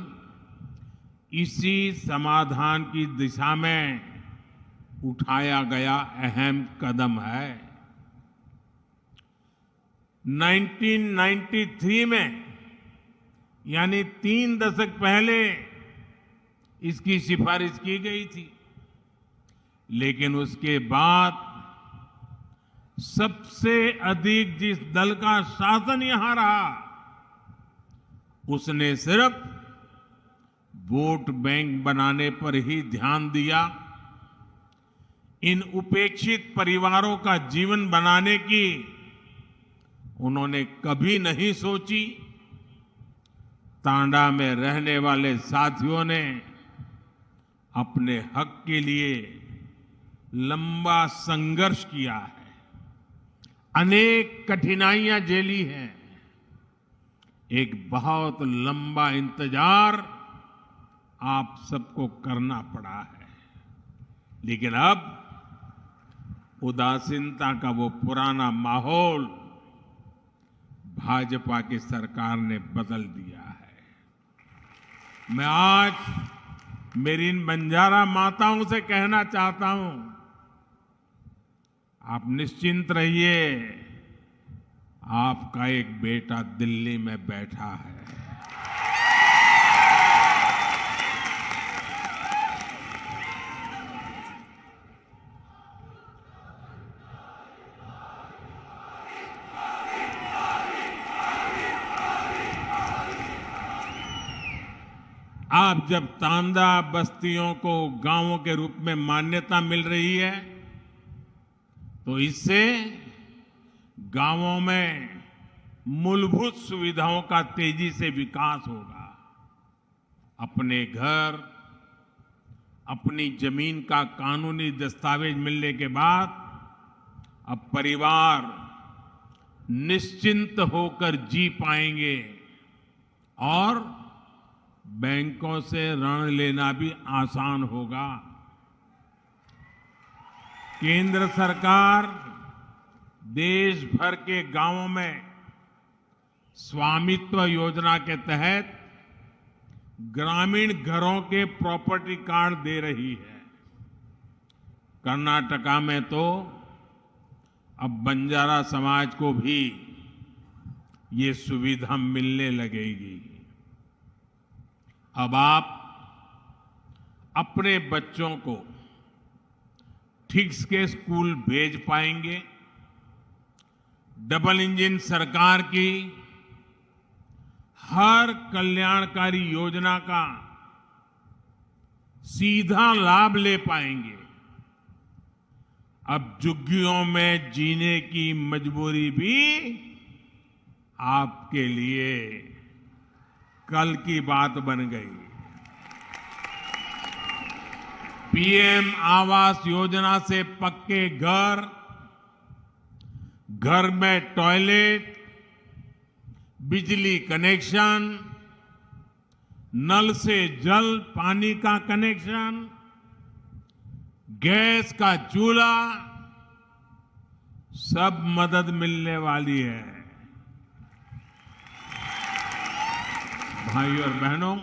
इसी समाधान की दिशा में उठाया गया अहम कदम है। 1993 में, यानी 3 दशक पहले इसकी सिफारिश की गई थी, लेकिन उसके बाद सबसे अधिक जिस दल का शासन यहां रहा, उसने सिर्फ वोट बैंक बनाने पर ही ध्यान दिया। इन उपेक्षित परिवारों का जीवन बनाने की उन्होंने कभी नहीं सोची। तांडा में रहने वाले साथियों ने अपने हक के लिए लंबा संघर्ष किया है, अनेक कठिनाइयां झेली हैं, एक बहुत लंबा इंतजार आप सबको करना पड़ा है। लेकिन अब उदासीनता का वो पुराना माहौल भाजपा की सरकार ने बदल दिया है। मैं आज मेरी इन बंजारा माताओं से कहना चाहता हूं, आप निश्चिंत रहिए, आपका एक बेटा दिल्ली में बैठा है। आप जब तांडा बस्तियों को गांवों के रूप में मान्यता मिल रही है, तो इससे गांवों में मूलभूत सुविधाओं का तेजी से विकास होगा। अपने घर, अपनी जमीन का कानूनी दस्तावेज मिलने के बाद अब परिवार निश्चिंत होकर जी पाएंगे और बैंकों से ऋण लेना भी आसान होगा। केंद्र सरकार देश भर के गांवों में स्वामित्व योजना के तहत ग्रामीण घरों के प्रॉपर्टी कार्ड दे रही है। कर्नाटका में तो अब बंजारा समाज को भी ये सुविधा मिलने लगेगी। अब आप अपने बच्चों को ठीक के स्कूल भेज पाएंगे। डबल इंजन सरकार की हर कल्याणकारी योजना का सीधा लाभ ले पाएंगे। अब झुग्गियों में जीने की मजबूरी भी आपके लिए कल की बात बन गई। पीएम आवास योजना से पक्के घर, घर में टॉयलेट, बिजली कनेक्शन, नल से जल पानी का कनेक्शन, गैस का चूल्हा, सब मदद मिलने वाली है। भाइयों और बहनों,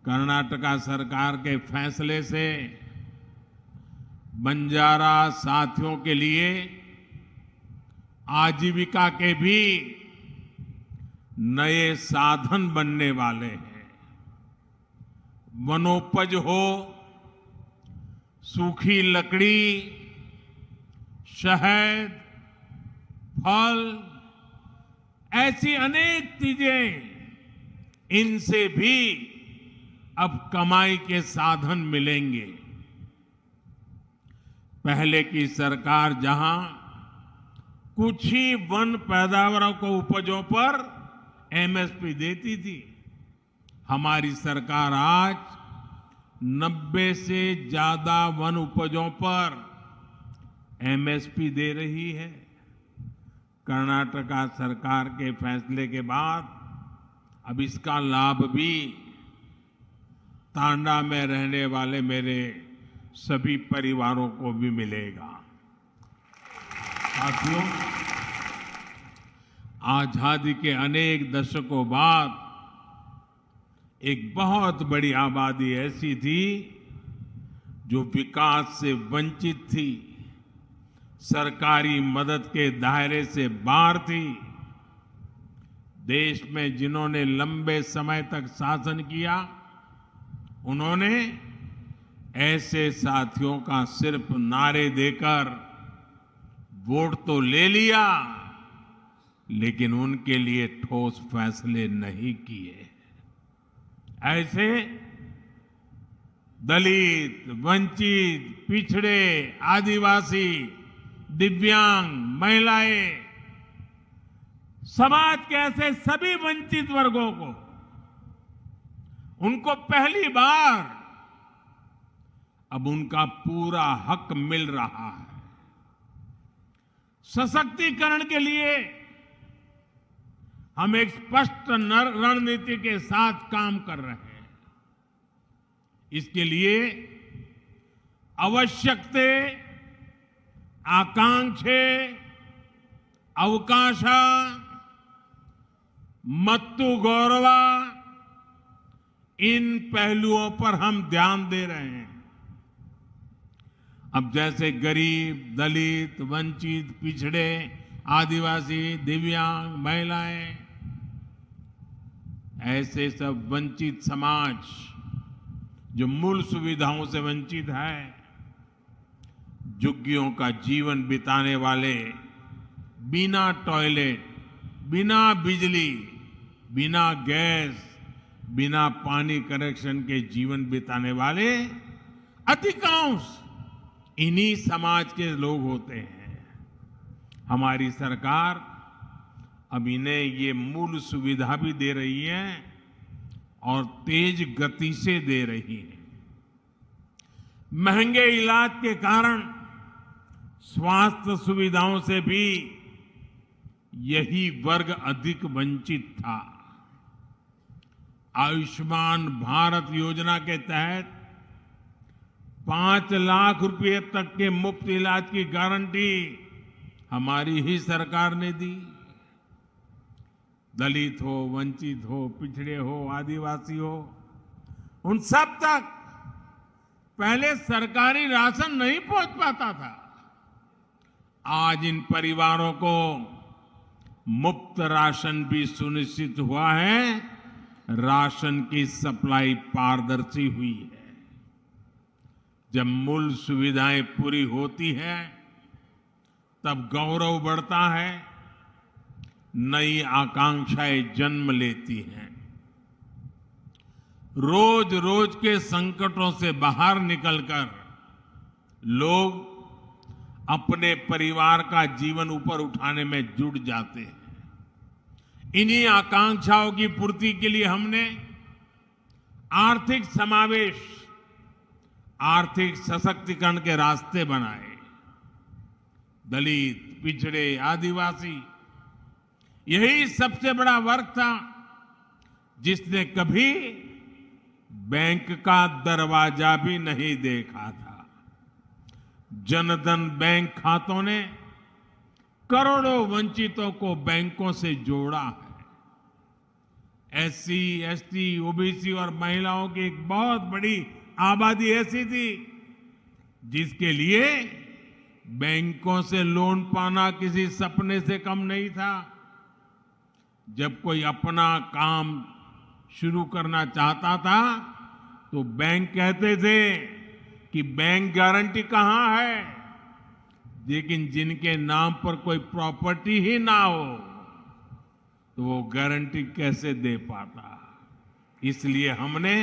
कर्नाटका सरकार के फैसले से बंजारा साथियों के लिए आजीविका के भी नए साधन बनने वाले हैं। वनोपज हो, सूखी लकड़ी, शहद, फल, ऐसी अनेक चीजें, इनसे भी अब कमाई के साधन मिलेंगे। पहले की सरकार जहां कुछ ही वन पैदावारों को उपजों पर एमएसपी देती थी, हमारी सरकार आज 90 से ज्यादा वन उपजों पर एमएसपी दे रही है। कर्नाटका सरकार के फैसले के बाद अब इसका लाभ भी तांडा में रहने वाले मेरे सभी परिवारों को भी मिलेगा। साथियों, आजादी के अनेक दशकों बाद एक बहुत बड़ी आबादी ऐसी थी जो विकास से वंचित थी, सरकारी मदद के दायरे से बाहर थी। देश में जिन्होंने लंबे समय तक शासन किया, उन्होंने ऐसे साथियों का सिर्फ नारे देकर वोट तो ले लिया, लेकिन उनके लिए ठोस फैसले नहीं किए। ऐसे दलित, वंचित, पिछड़े, आदिवासी, दिव्यांग, महिलाएं, समाज के ऐसे सभी वंचित वर्गों को, उनको पहली बार अब उनका पूरा हक मिल रहा है। सशक्तिकरण के लिए हम एक स्पष्ट रणनीति के साथ काम कर रहे हैं। इसके लिए आवश्यकते, आकांक्षे, अवकाश, मत्तु गौरवा, इन पहलुओं पर हम ध्यान दे रहे हैं। अब जैसे गरीब, दलित, वंचित, पिछड़े, आदिवासी, दिव्यांग, महिलाएं, ऐसे सब वंचित समाज जो मूल सुविधाओं से वंचित है, झुग्गियों का जीवन बिताने वाले, बिना टॉयलेट, बिना बिजली, बिना गैस, बिना पानी कनेक्शन के जीवन बिताने वाले अधिकांश इन्हीं समाज के लोग होते हैं। हमारी सरकार अब इन्हें ये मूल सुविधा भी दे रही है और तेज गति से दे रही है। महंगे इलाज के कारण स्वास्थ्य सुविधाओं से भी यही वर्ग अधिक वंचित था। आयुष्मान भारत योजना के तहत 5 लाख रुपए तक के मुफ्त इलाज की गारंटी हमारी ही सरकार ने दी। दलित हो, वंचित हो, पिछड़े हो, आदिवासी हो, उन सब तक पहले सरकारी राशन नहीं पहुंच पाता था। आज इन परिवारों को मुफ्त राशन भी सुनिश्चित हुआ है। राशन की सप्लाई पारदर्शी हुई है। जब मूल सुविधाएं पूरी होती हैं, तब गौरव बढ़ता है, नई आकांक्षाएं जन्म लेती हैं। रोज रोज के संकटों से बाहर निकलकर लोग अपने परिवार का जीवन ऊपर उठाने में जुट जाते हैं। इन्हीं आकांक्षाओं की पूर्ति के लिए हमने आर्थिक समावेश, आर्थिक सशक्तिकरण के रास्ते बनाए। दलित, पिछड़े, आदिवासी, यही सबसे बड़ा वर्ग था जिसने कभी बैंक का दरवाजा भी नहीं देखा था। जनधन बैंक खातों ने करोड़ों वंचितों को बैंकों से जोड़ा है। एससी, एसटी, ओबीसी और महिलाओं की एक बहुत बड़ी आबादी ऐसी थी जिसके लिए बैंकों से लोन पाना किसी सपने से कम नहीं था। जब कोई अपना काम शुरू करना चाहता था तो बैंक कहते थे कि बैंक गारंटी कहाँ है, लेकिन जिनके नाम पर कोई प्रॉपर्टी ही ना हो तो वो गारंटी कैसे दे पाता। इसलिए हमने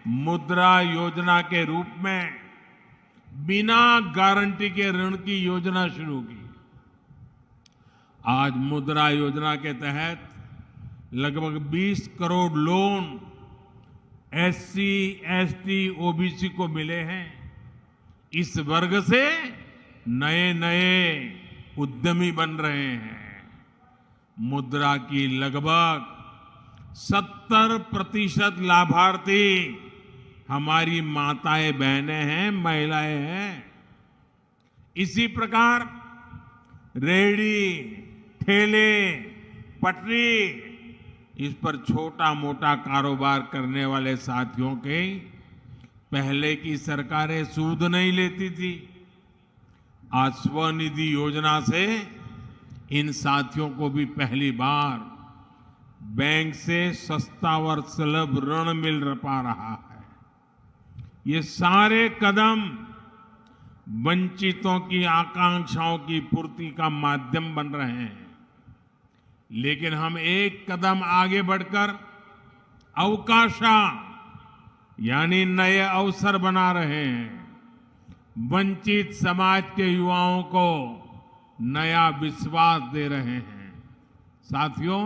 मुद्रा योजना के रूप में बिना गारंटी के ऋण की योजना शुरू की। आज मुद्रा योजना के तहत लगभग 20 crore loan SC, ST, OBC को मिले हैं। इस वर्ग से नए नए उद्यमी बन रहे हैं। मुद्रा की लगभग 70% लाभार्थी हमारी माताएं, बहनें हैं, महिलाएं हैं। इसी प्रकार रेहड़ी, ठेले, पटरी, इस पर छोटा मोटा कारोबार करने वाले साथियों के पहले की सरकारें सूद नहीं लेती थी। आज स्वनिधि योजना से इन साथियों को भी पहली बार बैंक से सस्ता और सुलभ ऋण मिल पा रहा है। ये सारे कदम वंचितों की आकांक्षाओं की पूर्ति का माध्यम बन रहे हैं। लेकिन हम एक कदम आगे बढ़कर अवकाशा यानी नए अवसर बना रहे हैं। वंचित समाज के युवाओं को नया विश्वास दे रहे हैं। साथियों,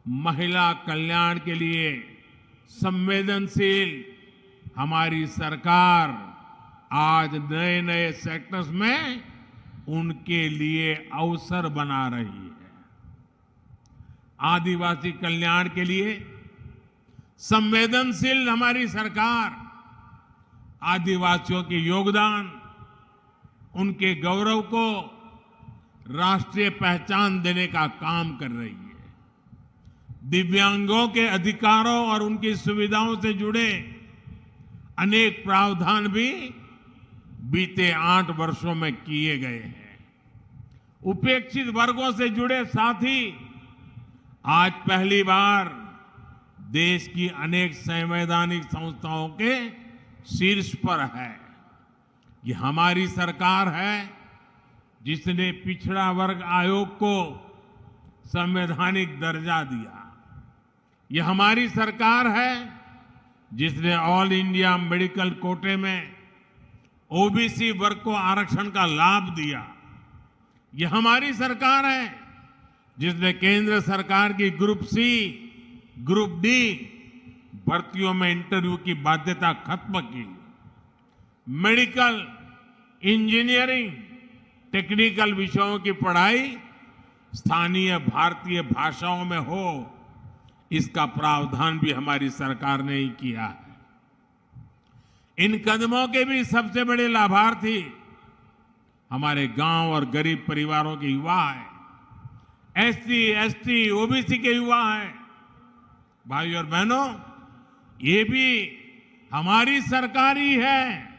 महिला कल्याण के लिए संवेदनशील हमारी सरकार आज नए नए सेक्टर्स में उनके लिए अवसर बना रही है। आदिवासी कल्याण के लिए संवेदनशील हमारी सरकार आदिवासियों के योगदान, उनके गौरव को राष्ट्रीय पहचान देने का काम कर रही है। दिव्यांगों के अधिकारों और उनकी सुविधाओं से जुड़े अनेक प्रावधान भी बीते 8 वर्षों में किए गए हैं। उपेक्षित वर्गों से जुड़े साथी आज पहली बार देश की अनेक संवैधानिक संस्थाओं के शीर्ष पर है। ये हमारी सरकार है जिसने पिछड़ा वर्ग आयोग को संवैधानिक दर्जा दिया। ये हमारी सरकार है जिसने ऑल इंडिया मेडिकल कोटे में ओबीसी वर्ग को आरक्षण का लाभ दिया। ये हमारी सरकार है जिसने केंद्र सरकार की ग्रुप सी, ग्रुप डी भर्तियों में इंटरव्यू की बाध्यता खत्म की। मेडिकल, इंजीनियरिंग, टेक्निकल विषयों की पढ़ाई स्थानीय भारतीय भाषाओं में हो, इसका प्रावधान भी हमारी सरकार ने ही किया है। इन कदमों के भी सबसे बड़े लाभार्थी हमारे गांव और गरीब परिवारों के युवा हैं, एससी, एसटी, ओबीसी के युवा हैं। भाई और बहनों, ये भी हमारी सरकार ही है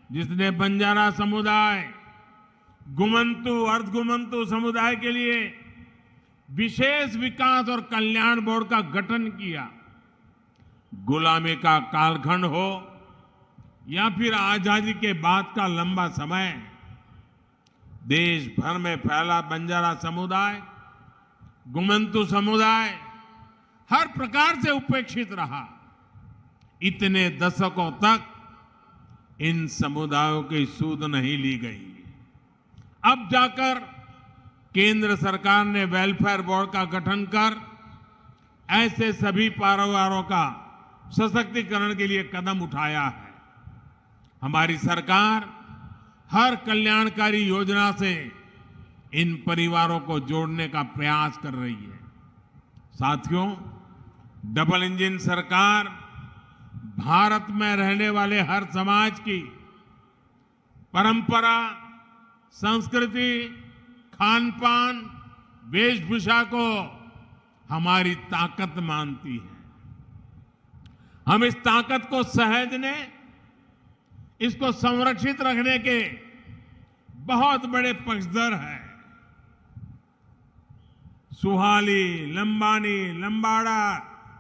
जिसने बंजारा समुदाय, गुमंतु, अर्धगुमंतु समुदाय के लिए विशेष विकास और कल्याण बोर्ड का गठन किया। गुलामी का कालखंड हो या फिर आजादी के बाद का लंबा समय, देश भर में फैला बंजारा समुदाय, गुमंतु समुदाय हर प्रकार से उपेक्षित रहा। इतने दशकों तक इन समुदायों की सूध नहीं ली गई। अब जाकर केंद्र सरकार ने वेलफेयर बोर्ड का गठन कर ऐसे सभी परिवारों का सशक्तिकरण के लिए कदम उठाया है। हमारी सरकार हर कल्याणकारी योजना से इन परिवारों को जोड़ने का प्रयास कर रही है। साथियों, डबल इंजन सरकार भारत में रहने वाले हर समाज की परंपरा, संस्कृति, खान पान, वेशभूषा को हमारी ताकत मानती है। हम इस ताकत को सहेजने, इसको संरक्षित रखने के बहुत बड़े पक्षधर हैं। सुहाली, लंबानी, लंबाड़ा,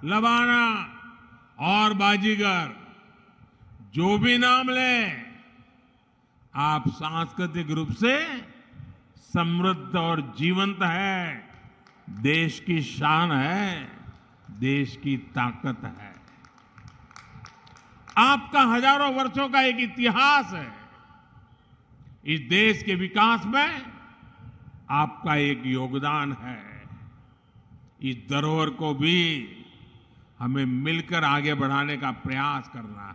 लवाना और बाजीगर, जो भी नाम ले, आप सांस्कृतिक रूप से समृद्ध और जीवंत है, देश की शान है, देश की ताकत है। आपका हजारों वर्षों का एक इतिहास है। इस देश के विकास में आपका एक योगदान है। इस धरोहर को भी हमें मिलकर आगे बढ़ाने का प्रयास करना है।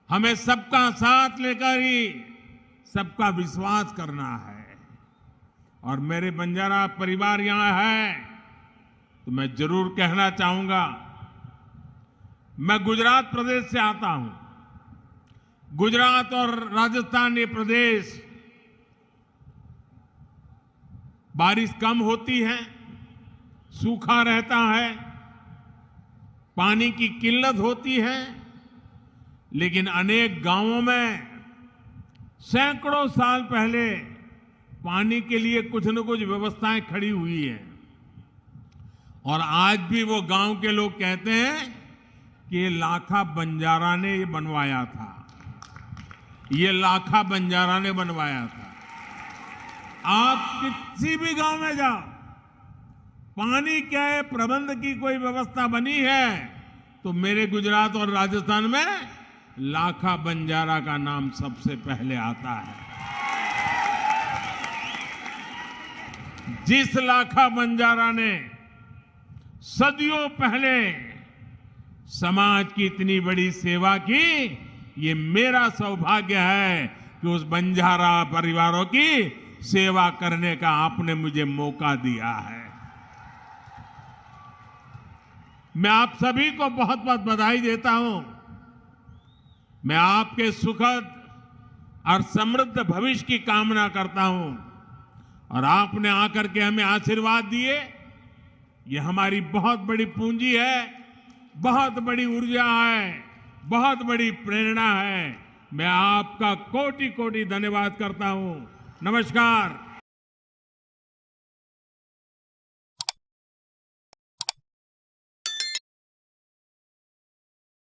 हमें सबका साथ लेकर ही सबका विश्वास करना है। और मेरे बंजारा परिवार यहां है तो मैं जरूर कहना चाहूंगा, मैं गुजरात प्रदेश से आता हूं। गुजरात और राजस्थान ये प्रदेश बारिश कम होती है, सूखा रहता है, पानी की किल्लत होती है, लेकिन अनेक गांवों में सैकड़ों साल पहले पानी के लिए कुछ न कुछ व्यवस्थाएं खड़ी हुई है। और आज भी वो गांव के लोग कहते हैं कि ये लाखा बंजारा ने ये बनवाया था, ये लाखा बंजारा ने बनवाया था। आप किसी भी गांव में जाओ, पानी के प्रबंध की कोई व्यवस्था बनी है तो मेरे गुजरात और राजस्थान में लाखा बंजारा का नाम सबसे पहले आता है। जिस लाखा बंजारा ने सदियों पहले समाज की इतनी बड़ी सेवा की, ये मेरा सौभाग्य है कि उस बंजारा परिवारों की सेवा करने का आपने मुझे मौका दिया है। मैं आप सभी को बहुत बहुत बधाई देता हूं। मैं आपके सुखद और समृद्ध भविष्य की कामना करता हूं। और आपने आकर के हमें आशीर्वाद दिए, ये हमारी बहुत बड़ी पूंजी है, बहुत बड़ी ऊर्जा है, बहुत बड़ी प्रेरणा है। मैं आपका कोटि कोटि धन्यवाद करता हूं। नमस्कार।